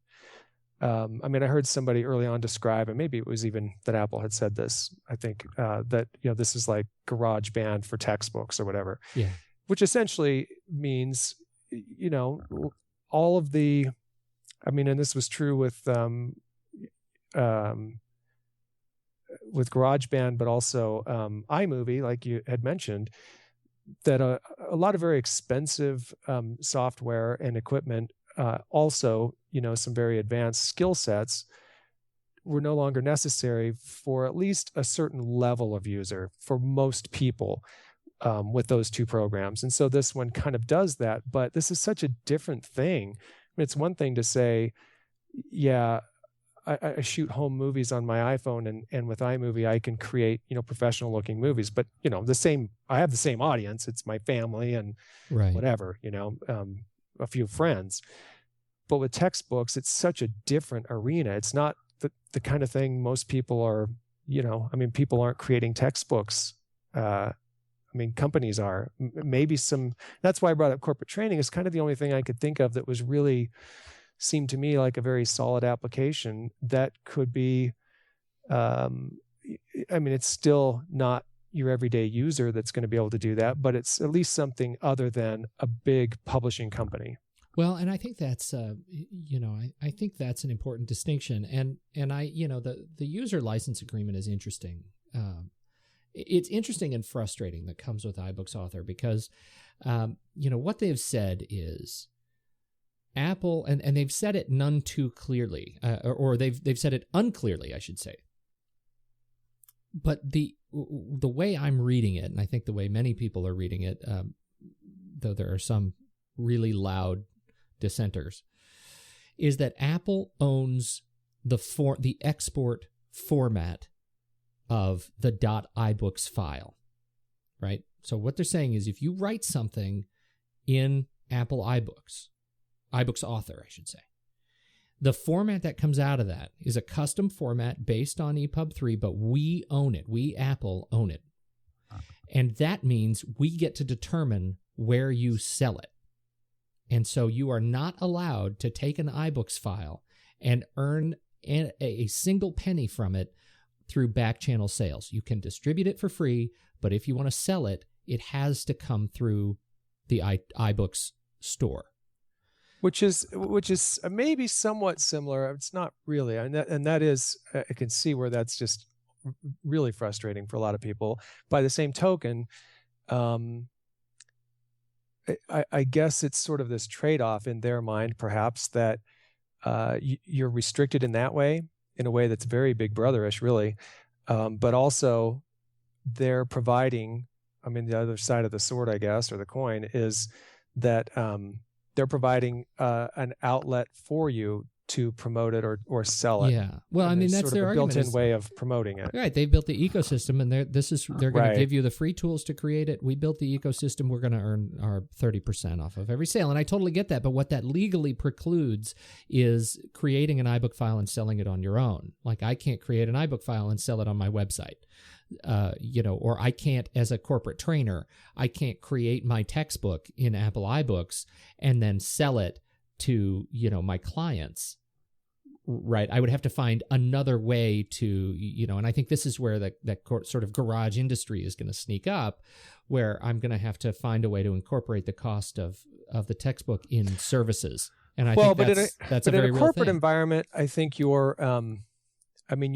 I heard somebody early on describe, and maybe it was even that Apple had said this, I think, that, this is like GarageBand for textbooks or whatever. Yeah. Which essentially means, all of the, and this was true with GarageBand, but also iMovie, like you had mentioned, that a lot of very expensive software and equipment, also, some very advanced skill sets were no longer necessary for at least a certain level of user for most people. With those two programs. And so this one kind of does that, but this is such a different thing. It's one thing to say, yeah, I shoot home movies on my iPhone, and with iMovie, I can create, professional looking movies, but I have the same audience. It's my family and whatever, a few friends. But with textbooks, it's such a different arena. It's not the kind of thing most people are, people aren't creating textbooks, companies are. Maybe that's why I brought up corporate training. It's kind of the only thing I could think of that was really seemed to me like a very solid application that could be, it's still not your everyday user that's going to be able to do that, but it's at least something other than a big publishing company. Well, and I think that's, I think that's an important distinction. And the user license agreement is interesting. It's interesting and frustrating that comes with iBooks Author because, what they've said is Apple, and they've said it none too clearly, or they've said it unclearly, I should say. But the way I'm reading it, and I think the way many people are reading it, though there are some really loud dissenters, is that Apple owns the export format of the .iBooks file, right? So what they're saying is if you write something in Apple iBooks Author, I should say, the format that comes out of that is a custom format based on EPUB 3, but we own it. We, Apple, own it. And that means we get to determine where you sell it. And so you are not allowed to take an iBooks file and earn a single penny from it through back channel sales. You can distribute it for free, but if you want to sell it, it has to come through the iBooks store. Which is maybe somewhat similar. It's not really, and that is, I can see where that's just really frustrating for a lot of people. By the same token, I guess it's sort of this trade-off in their mind, perhaps, that you're restricted in that way, in a way that's very Big Brother-ish, really. But also, they're providing, the other side of the sword, I guess, or the coin, is that they're providing an outlet for you to promote it or sell it. Yeah. Well, and that's sort of their a argument. built-in way of promoting it. Right. They built the ecosystem, and they're going to give you the free tools to create it. We built the ecosystem. We're going to earn our 30% off of every sale. And I totally get that. But what that legally precludes is creating an iBook file and selling it on your own. Like, I can't create an iBook file and sell it on my website. Or I can't, as a corporate trainer, I can't create my textbook in Apple iBooks and then sell it to, my clients Right. I would have to find another way to, and I think this is where that sort of garage industry is going to sneak up, where I'm going to have to find a way to incorporate the cost of the textbook in services. And I think that's a very real thing. In a corporate environment, I think you're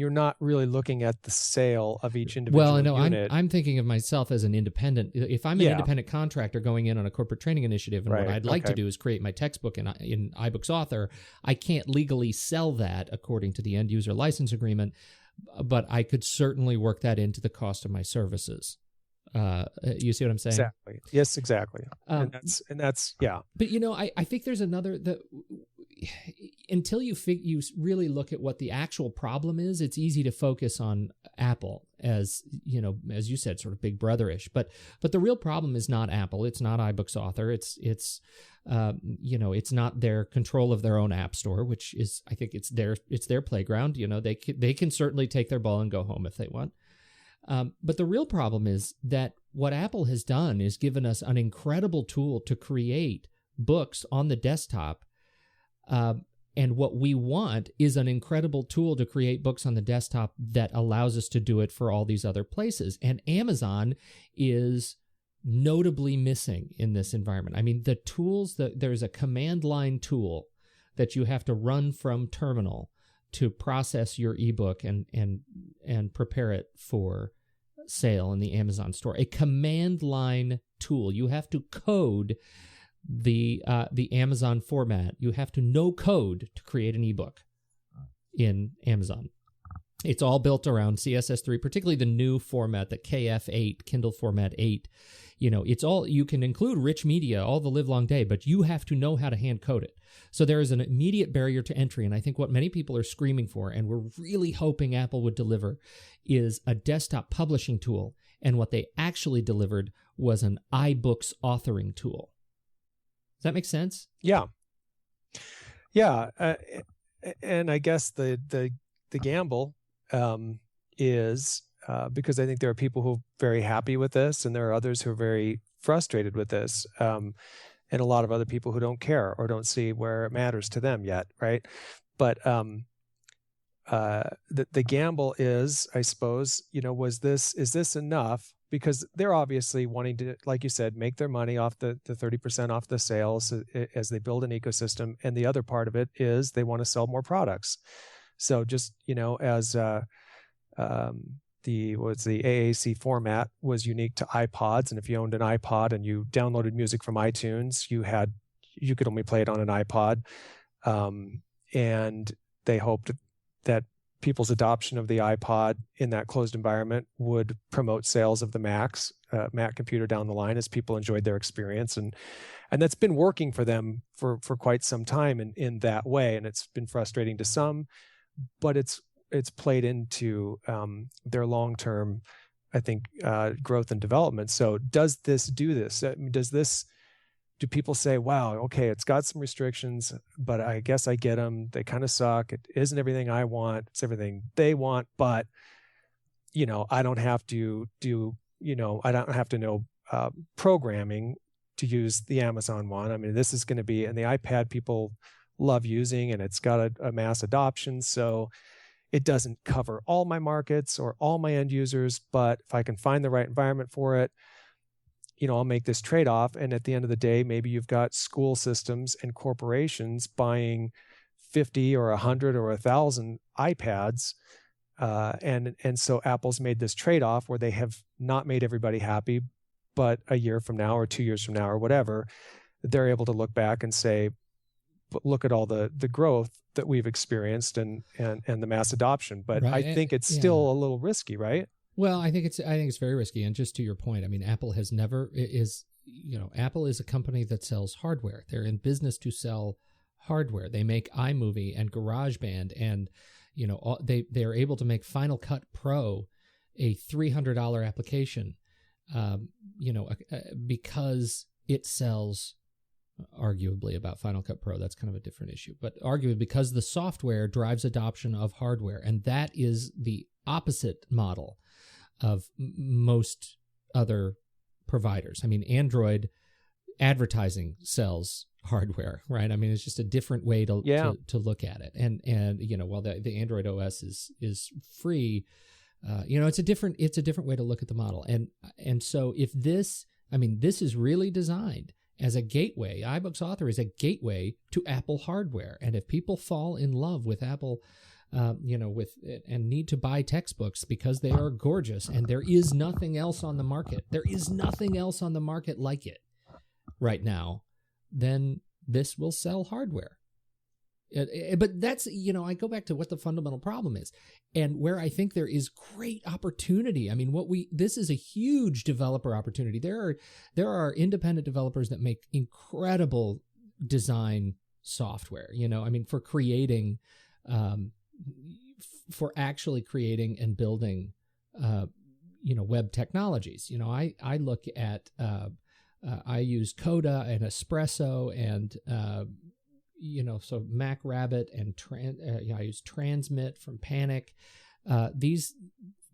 not really looking at the sale of each individual unit. I'm thinking of myself as an independent. If I'm an independent contractor going in on a corporate training initiative, and what I'd like to do is create my textbook in iBooks Author, I can't legally sell that according to the end user license agreement, but I could certainly work that into the cost of my services. You see what I'm saying? Exactly. Yes, exactly. And that's. But I think there's another until you really look at what the actual problem is, it's easy to focus on Apple as you said, sort of big brotherish. But the real problem is not Apple. It's not iBooks Author. It's not their control of their own app store, which is, I think it's their playground. They can certainly take their ball and go home if they want. But the real problem is that what Apple has done is given us an incredible tool to create books on the desktop. And what we want is an incredible tool to create books on the desktop that allows us to do it for all these other places. And Amazon is notably missing in this environment. I mean, the tools there's a command line tool that you have to run from terminal to process your ebook and prepare it for sale in the Amazon store. A command line tool. You have to code the Amazon format. You have to know code to create an ebook in Amazon. It's all built around CSS3, particularly the new format, the KF8, Kindle Format 8. It's all, you can include rich media all the livelong day, but you have to know how to hand code it. So there is an immediate barrier to entry, and I think what many people are screaming for, and we're really hoping Apple would deliver, is a desktop publishing tool. And what they actually delivered was an iBooks authoring tool. Does that make sense? Yeah. And I guess the gamble is because I think there are people who are very happy with this, and there are others who are very frustrated with this, and a lot of other people who don't care or don't see where it matters to them yet, right? But the gamble is, I suppose, is this enough? Because they're obviously wanting to, like you said, make their money off the 30% off the sales as they build an ecosystem. And the other part of it is they want to sell more products. So just, as the AAC format was unique to iPods. And if you owned an iPod and you downloaded music from iTunes, you could only play it on an iPod. And they hoped that people's adoption of the iPod in that closed environment would promote sales of the Mac computer down the line as people enjoyed their experience. And that's been working for them for quite some time in that way. And it's been frustrating to some, but it's played into their long-term, I think, growth and development. So does this do this? Do people say, wow, okay, it's got some restrictions, but I guess I get them. They kind of suck. It isn't everything I want. It's everything they want, but, I don't have to know programming to use the Amazon one. I mean, this is going to be, and the iPad people love using, and it's got a mass adoption. So it doesn't cover all my markets or all my end users, but if I can find the right environment for it, I'll make this trade-off. And at the end of the day, maybe you've got school systems and corporations buying 50 or 100 or 1,000 iPads. And so Apple's made this trade-off where they have not made everybody happy, but a year from now or 2 years from now or whatever, they're able to look back and say, but look at all the growth that we've experienced and the mass adoption. But right. I think it's still a little risky, right? Well, I think it's very risky. And just to your point, I mean, Apple has never Apple is a company that sells hardware. They're in business to sell hardware. They make iMovie and GarageBand, and they're able to make Final Cut Pro a $300 application, because it sells. Arguably about Final Cut Pro, that's kind of a different issue, but arguably because the software drives adoption of hardware, and that is the opposite model of most other providers. I mean, Android advertising sells hardware, right? I mean, it's just a different way to look at it. And while the Android OS is free, it's a different way to look at the model. And so if this is really designed as a gateway. iBooks Author is a gateway to Apple hardware. And if people fall in love with Apple, and need to buy textbooks because they are gorgeous and there is nothing else on the market. There is nothing else on the market like it right now. Then this will sell hardware. But that's, I go back to what the fundamental problem is and where I think there is great opportunity. I mean, this is a huge developer opportunity. There are independent developers that make incredible design software, for creating, for actually creating and building, web technologies. I look at, I use Coda and Espresso and, so Mac Rabbit and I use Transmit from Panic. These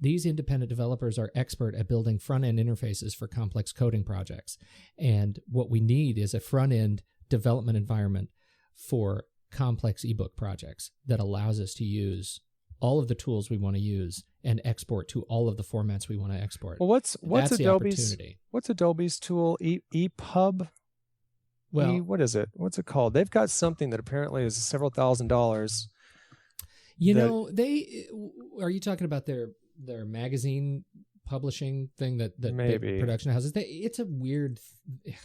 independent developers are expert at building front-end interfaces for complex coding projects. And what we need is a front-end development environment for complex ebook projects that allows us to use all of the tools we want to use and export to all of the formats we want to export. Well, what's Adobe's tool? EPUB? Well, what is it? What's it called? They've got something that apparently is several $1,000s. Are you talking about their magazine publishing thing that maybe big production houses? It's a weird.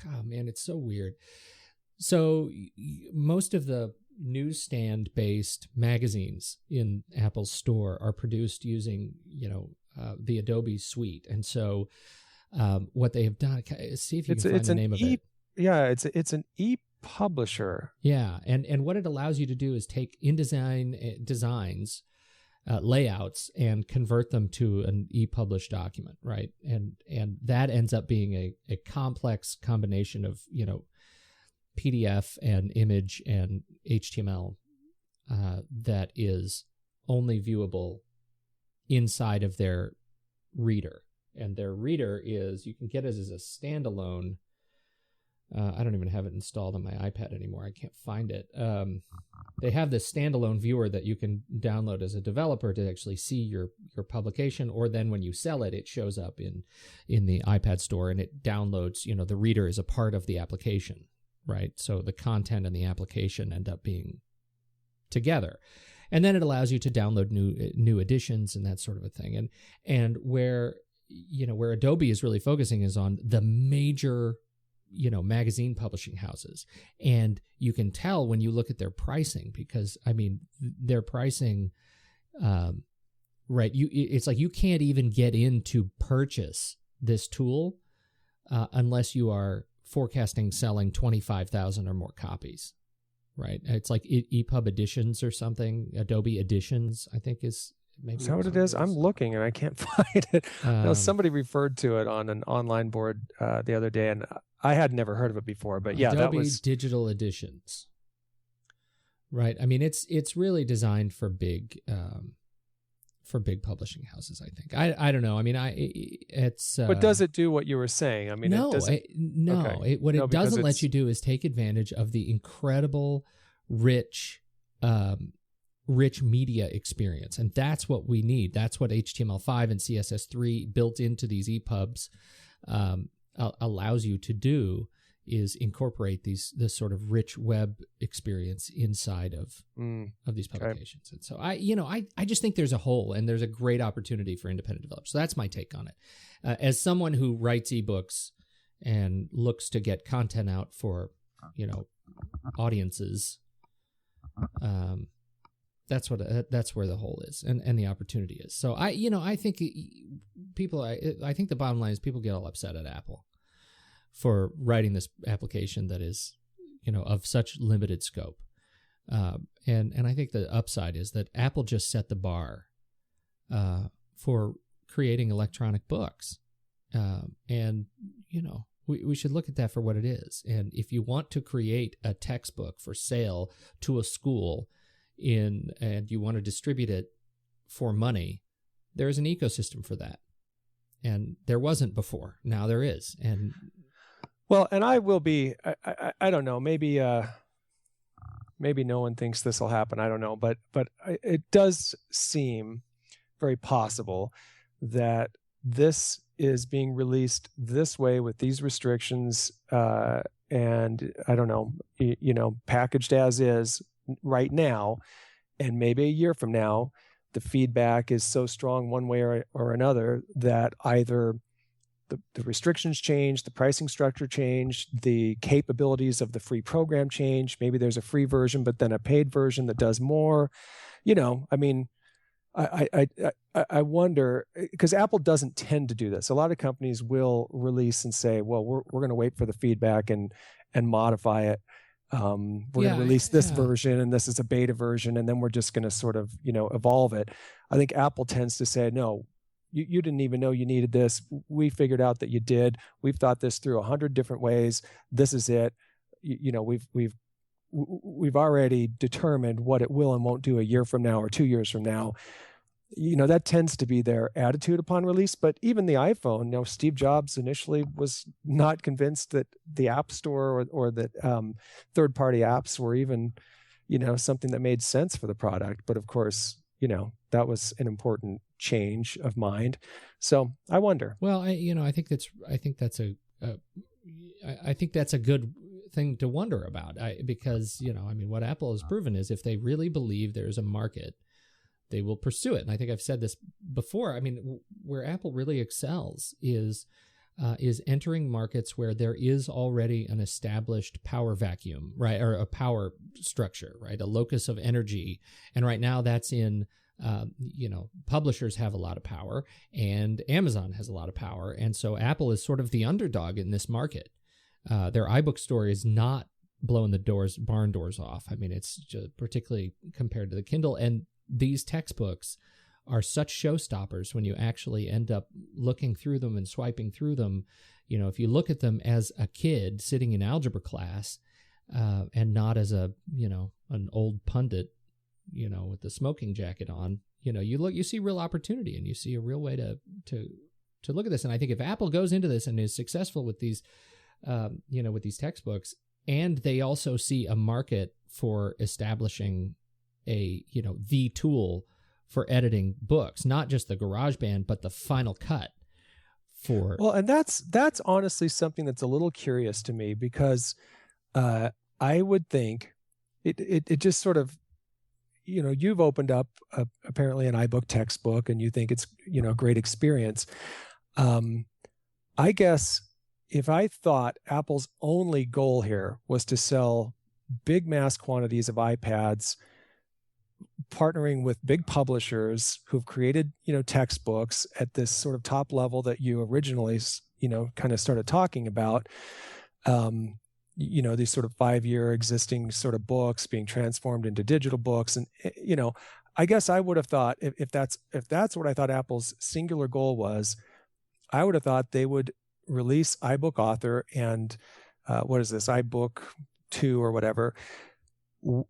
Oh man, it's so weird. So most of the newsstand-based magazines in Apple's store are produced using, the Adobe suite. And so what they have done, see if you can find the name of it. Yeah, it's an e-publisher. Yeah, and what it allows you to do is take InDesign designs, layouts, and convert them to an e-published document, right? And that ends up being a complex combination of, PDF and image and HTML that is only viewable inside of their reader. And their reader you can get it as a standalone. I don't even have it installed on my iPad anymore. I can't find it. They have this standalone viewer that you can download as a developer to actually see your publication, or then when you sell it, it shows up in the iPad store and it downloads, the reader is a part of the application, right? So the content and the application end up being together. And then it allows you to download new editions and that sort of a thing. And where Adobe is really focusing is on the major magazine publishing houses. And you can tell when you look at their pricing, because their pricing, right. It's like you can't even get in to purchase this tool unless you are forecasting selling 25,000 or more copies, right? It's like EPUB Editions or something. Adobe Editions, I think is maybe. Is that what it is? I'm looking and I can't find it. Somebody referred to it on an online board the other day, and I had never heard of it before. But yeah, Adobe that was Digital Editions, right? I mean, it's really designed for big publishing houses, I think. I don't know. I mean, it's. But does it do what you were saying? I mean, no, no. Okay. What it doesn't let you do is take advantage of the incredible, rich media experience, and that's what we need. That's what HTML5 and CSS3 built into these EPUBs allows you to do, is incorporate this sort of rich web experience inside of these publications. Okay. And so I just think there's a hole and there's a great opportunity for independent developers. So that's my take on it. As someone who writes ebooks and looks to get content out for, audiences, that's where the hole is and the opportunity is. So I think I think the bottom line is people get all upset at Apple for writing this application that is, of such limited scope. And I think the upside is that Apple just set the bar for creating electronic books. And, we should look at that for what it is. And if you want to create a textbook for sale to a school and you want to distribute it for money, there's an ecosystem for that. And there wasn't before. Now there is. And Well, and I will be. I don't know. Maybe no one thinks this will happen. I don't know, but it does seem very possible that this is being released this way with these restrictions, and I don't know, packaged as is right now, and maybe a year from now, the feedback is so strong one way or another that either the restrictions change, the pricing structure change, the capabilities of the free program change. Maybe there's a free version, but then a paid version that does more. I mean, I wonder, because Apple doesn't tend to do this. A lot of companies will release and say, well, we're going to wait for the feedback and modify it. We're going to release this version, and this is a beta version, and then we're just going to sort of, evolve it. I think Apple tends to say, no, you didn't even know you needed this. We figured out that you did. We've thought this through 100 different ways. This is it. We've already determined what it will and won't do a year from now or 2 years from now. That tends to be their attitude upon release. But even the iPhone, Steve Jobs initially was not convinced that the App Store or that third-party apps were even, something that made sense for the product. But of course, that was an important change of mind. So I wonder. Well, I think that's a good thing to wonder about. Because what Apple has proven is if they really believe there's a market, they will pursue it. And I think I've said this before. I mean, where Apple really excels is entering markets where there is already an established power vacuum, right? Or a power structure, right? A locus of energy. And right now that's in, publishers have a lot of power and Amazon has a lot of power. And so Apple is sort of the underdog in this market. Their iBook store is not blowing the barn doors off. I mean, it's just particularly compared to the Kindle. And these textbooks are such showstoppers when you actually end up looking through them and swiping through them. If you look at them as a kid sitting in algebra class, and not as an old pundit, with the smoking jacket on, you see real opportunity and you see a real way to look at this. And I think if Apple goes into this and is successful with these, with these textbooks, and they also see a market for establishing the tool for editing books, not just the GarageBand, but the Final Cut Well, and that's honestly something that's a little curious to me, because I would think it just sort of, you've opened up apparently an iBook textbook and you think it's, a great experience. I guess if I thought Apple's only goal here was to sell big mass quantities of iPads, partnering with big publishers who've created, textbooks at this sort of top level that you originally, kind of started talking about, these sort of 5-year existing sort of books being transformed into digital books. And, I guess I would have thought if that's what I thought Apple's singular goal was, I would have thought they would release iBook Author and what is this, iBook 2 or whatever,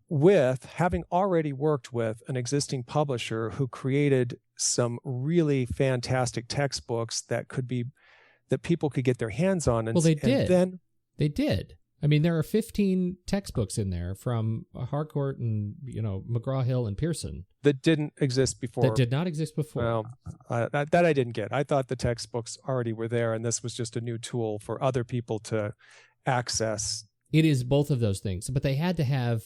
with having already worked with an existing publisher who created some really fantastic textbooks that people could get their hands on. Well, they did. They did. I mean, there are 15 textbooks in there from Harcourt and, McGraw-Hill and Pearson. That didn't exist before. That did not exist before. Well, that I didn't get. I thought the textbooks already were there, and this was just a new tool for other people to access. It is both of those things, but they had to have,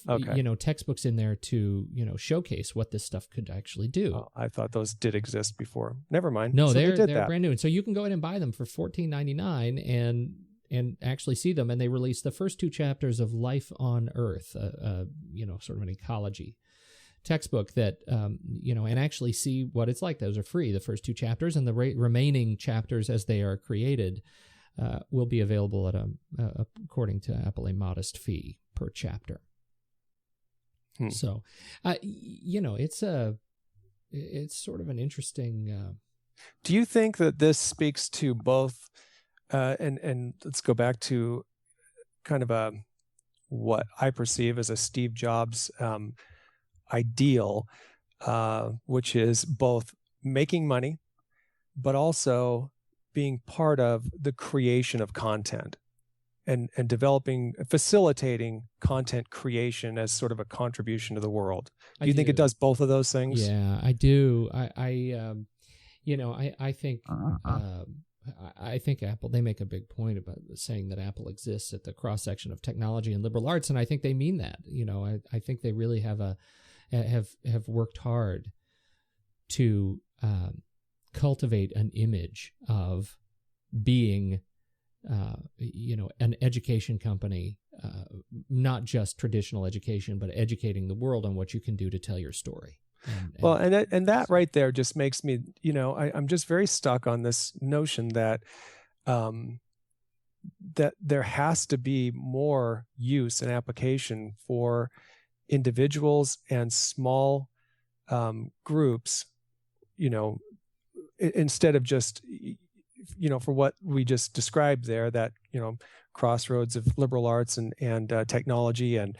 textbooks in there to, showcase what this stuff could actually do. Oh, I thought those did exist before. Never mind. No, they're brand new. And so you can go ahead and buy them for $14.99 and actually see them. And they released the first 2 chapters of Life on Earth, sort of an ecology textbook that, and actually see what it's like. Those are free, the first 2 chapters, and the remaining chapters as they are created will be available at according to Apple, a modest fee per chapter. So, it's sort of an interesting. Do you think that this speaks to both? And let's go back to kind of what I perceive as a Steve Jobs ideal, which is both making money, but also being part of the creation of content. and facilitating content creation as sort of a contribution to the world. Do you think it does both of those things? Yeah, I do. I think Apple, they make a big point about saying that Apple exists at the cross section of technology and liberal arts, and I think they mean that. I think they really have worked hard to cultivate an image of being an education company, not just traditional education, but educating the world on what you can do to tell your story. And that right there just makes me, I'm just very stuck on this notion that that there has to be more use and application for individuals and small groups, instead of just, for what we just described there, that, crossroads of liberal arts and technology and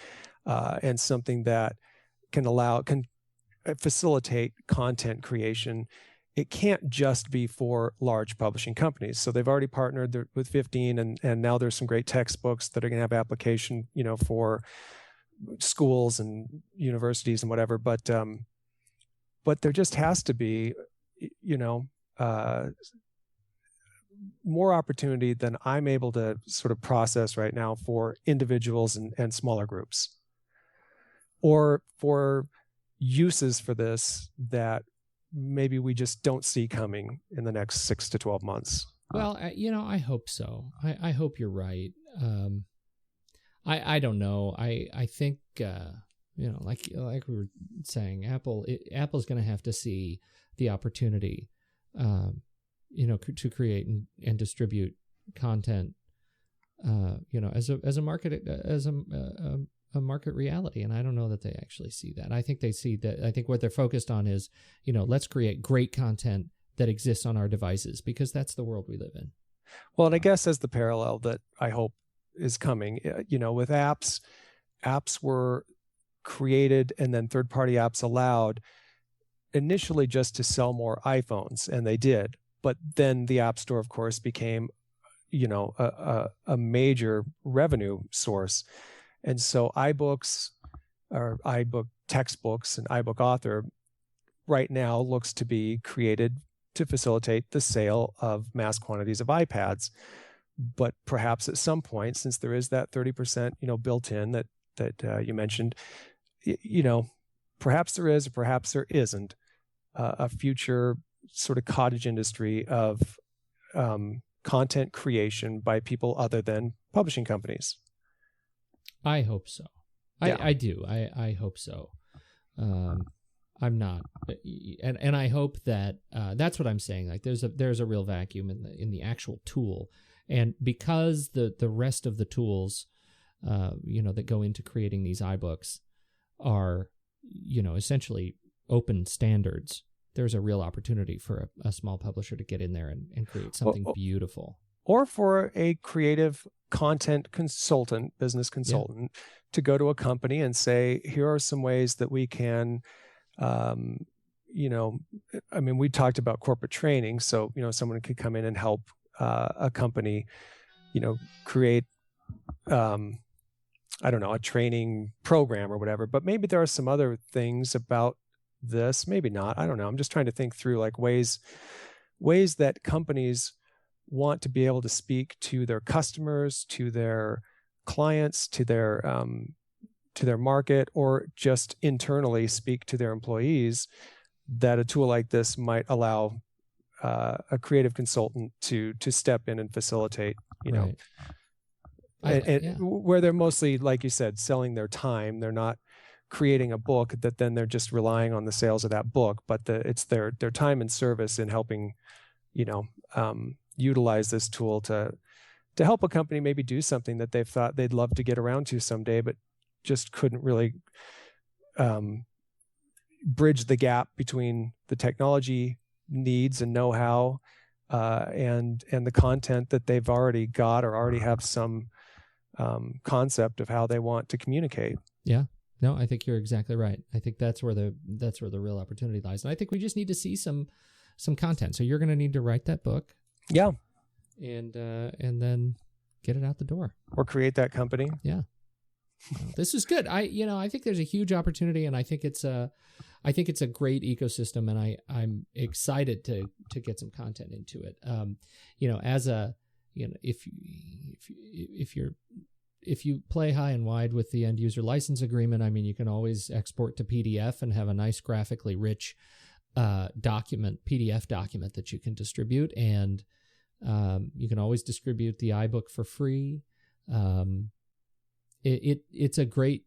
something that can facilitate content creation. It can't just be for large publishing companies. So they've already partnered with 15, and now there's some great textbooks that are going to have application, for schools and universities and whatever. But there just has to be, more opportunity than I'm able to sort of process right now for individuals and smaller groups, or for uses for this that maybe we just don't see coming in the next 6 to 12 months. Well, I hope so. I hope you're right. I don't know. I think, like we were saying, Apple's going to have to see the opportunity, to create and distribute content, as a market, a market reality. And I don't know that they actually see that. I think they see that. I think what they're focused on is, let's create great content that exists on our devices, because that's the world we live in. Well, and I guess as the parallel that I hope is coming, with apps were created and then third-party apps allowed initially just to sell more iPhones, and they did. But then the App Store, of course, became, a major revenue source. And so iBooks, or iBook textbooks, and iBook Author right now looks to be created to facilitate the sale of mass quantities of iPads. But perhaps at some point, since there is that 30%, built in that you mentioned, perhaps there is, or perhaps there isn't, a future sort of cottage industry of content creation by people other than publishing companies. I hope so. Yeah. I do. I hope so. I'm not, and I hope that that's what I'm saying. Like there's a real vacuum in the actual tool, and because the rest of the tools, that go into creating these iBooks are, essentially open standards. There's a real opportunity for a small publisher to get in there and create something beautiful. Or for a creative content consultant, business consultant, to go to a company and say, here are some ways that we can, we talked about corporate training. So, someone could come in and help a company, create, a training program or whatever. But maybe there are some other things about this, maybe not. I don't know. I'm just trying to think through like ways that companies want to be able to speak to their customers, to their clients, to their market, or just internally speak to their employees, that a tool like this might allow a creative consultant to step in and facilitate, where they're mostly, like you said, selling their time. They're not creating a book that then they're just relying on the sales of that book, but it's their time and service in helping, utilize this tool to help a company maybe do something that they've thought they'd love to get around to someday, but just couldn't really bridge the gap between the technology needs and know-how and the content that they've already got, or already have some concept of how they want to communicate. Yeah. No, I think you're exactly right. I think that's where the real opportunity lies. And I think we just need to see some content. So you're going to need to write that book. Yeah. And then get it out the door. Or create that company. Yeah. This is good. I think there's a huge opportunity, and I think it's a great ecosystem, and I'm excited to get some content into it. If you play high and wide with the end user license agreement, I mean, you can always export to PDF and have a nice graphically rich PDF document that you can distribute, and you can always distribute the iBook for free. It's a great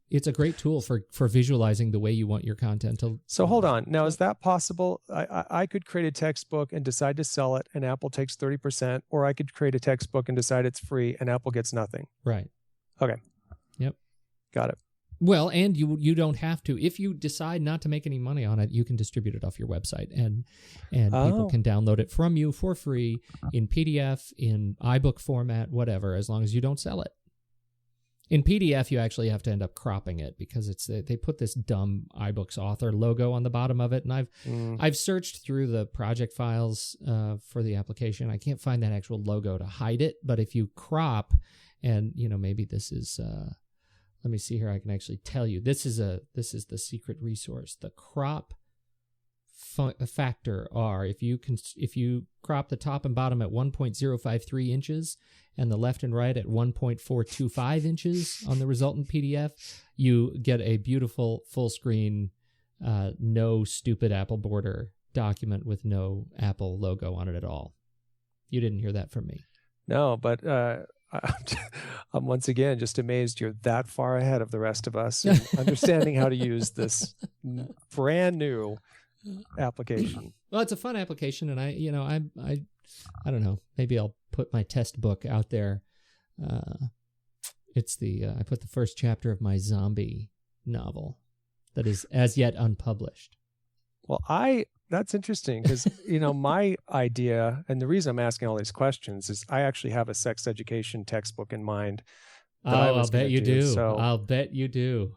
tool for visualizing the way you want your content to. So hold on. Now, is that possible? I could create a textbook and decide to sell it, and Apple takes 30%, or I could create a textbook and decide it's free, and Apple gets nothing. Right. Okay. Yep. Got it. Well, and you don't have to. If you decide not to make any money on it, you can distribute it off your website, and people can download it from you for free in PDF, in iBook format, whatever, as long as you don't sell it. In PDF, you actually have to end up cropping it because they put this dumb iBooks author logo on the bottom of it, and I've searched through the project files for the application. I can't find that actual logo to hide it, but if you crop, and maybe this is let me see here. I can actually tell you this is the secret resource. The crop factor R. If you crop the top and bottom at 1.053 inches and the left and right at 1.425 inches on the resultant PDF, you get a beautiful full screen, no stupid Apple border document with no Apple logo on it at all. You didn't hear that from me. No, but I'm once again just amazed you're that far ahead of the rest of us in understanding how to use this brand new application. Well, it's a fun application, and I don't know. Maybe I'll put my test book out there. It's I put the first chapter of my zombie novel that is as yet unpublished. Well, that's interesting because, my idea, and the reason I'm asking all these questions is I actually have a sex education textbook in mind. I'll bet you do. So I'll bet you do.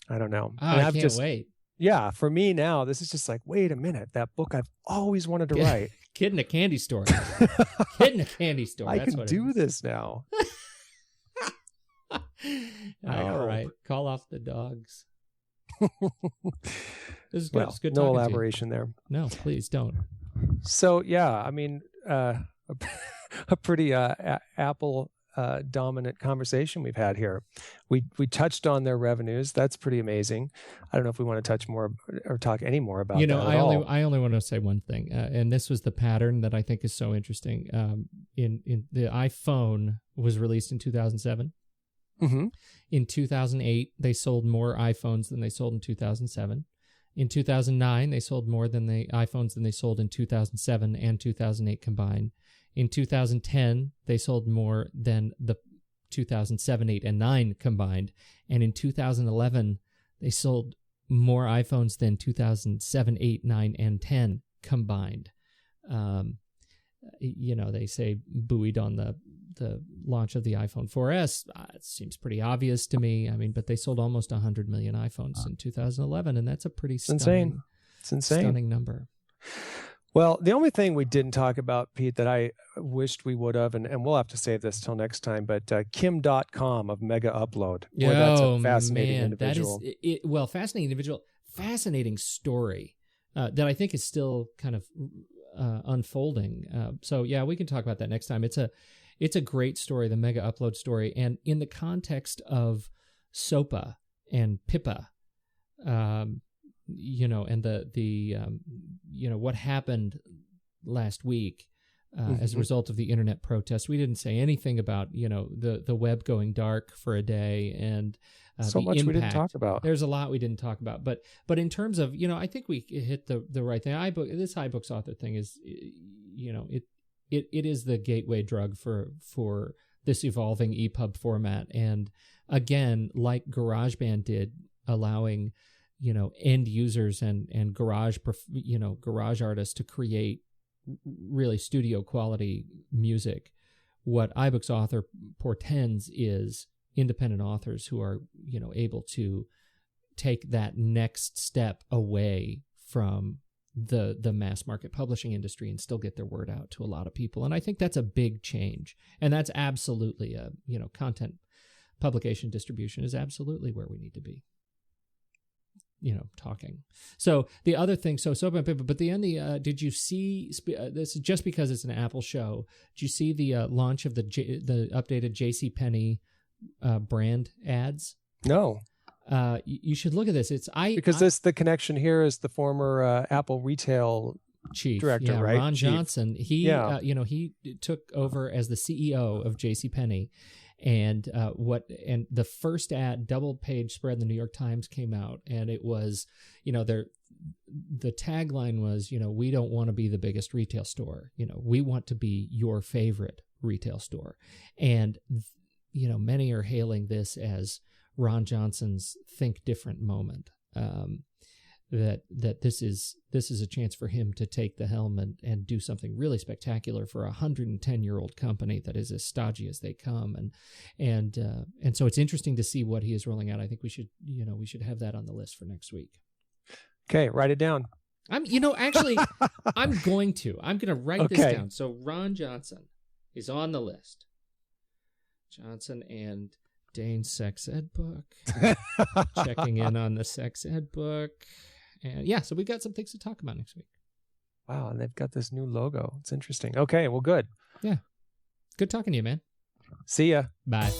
I don't know. Oh, I can't wait. Yeah, for me now, this is just like, wait a minute, that book I've always wanted to write. Kid in a candy store. Kid in a candy store. I can do this now. All right. Call off the dogs. This is good. Well, it's good. No elaboration there. No, please don't. So yeah, I mean, a pretty Apple dominant conversation we've had here. We touched on their revenues. That's pretty amazing. I don't know if we want to touch more or talk any more about that at all. I only want to say one thing, and this was the pattern that I think is so interesting. In the iPhone was released in 2007. Mm-hmm. In 2008, they sold more iPhones than they sold in 2007. In 2009, they sold more than the iPhones than they sold in 2007 and 2008 combined. In 2010, they sold more than the 2007, 8, and 9 combined. And in 2011, they sold more iPhones than 2007, 8, 9, and 10 combined. They say buoyed on the launch of the iPhone 4S. It seems pretty obvious to me. I mean, but they sold almost 100 million iPhones in 2011, and that's a pretty stunning number. Well, the only thing we didn't talk about, Pete, that I wished we would have, and we'll have to save this till next time, but Kim.com of Mega Upload. Boy, that's a fascinating individual. That is, fascinating individual, fascinating story that I think is still kind of unfolding. So yeah, we can talk about that next time. It's a great story, the Mega Upload story, and in the context of SOPA and PIPA, and what happened last week as a result of the internet protest. We didn't say anything about the web going dark for a day and so much impact. We didn't talk about. There's a lot we didn't talk about, but in terms of I think we hit the right thing. This iBooks author thing is it is the gateway drug for this evolving EPUB format, and again, like GarageBand did, allowing end users and garage artists to create really studio quality music. What iBooks author portends is independent authors who are able to take that next step away from the mass market publishing industry and still get their word out to a lot of people. And I think that's a big change. And that's absolutely content publication distribution is absolutely where we need to be. Talking. So the other thing, but did you see, this is just because it's an Apple show, did you see the launch of the updated JCPenney brand ads? No. You should look at this. The connection here is the former Apple retail chief director, right? Ron Chief. Johnson. He, he took over as the CEO of JCPenney. And the first ad, double page spread in the New York Times came out, and it was, the tagline was, we don't want to be the biggest retail store. We want to be your favorite retail store. And, many are hailing this as Ron Johnson's think different moment. That this is a chance for him to take the helm and do something really spectacular for a 110-year-old company that is as stodgy as they come, and so it's interesting to see what he is rolling out. I think we should have that on the list for next week. Okay, write it down. I'm going to write this down. So Ron Johnson is on the list. Johnson and Dane's sex ed book. Checking in on the sex ed book. And so we've got some things to talk about next week. Wow, and they've got this new logo. It's interesting. Okay, well, good. Yeah. Good talking to you, man. See ya. Bye.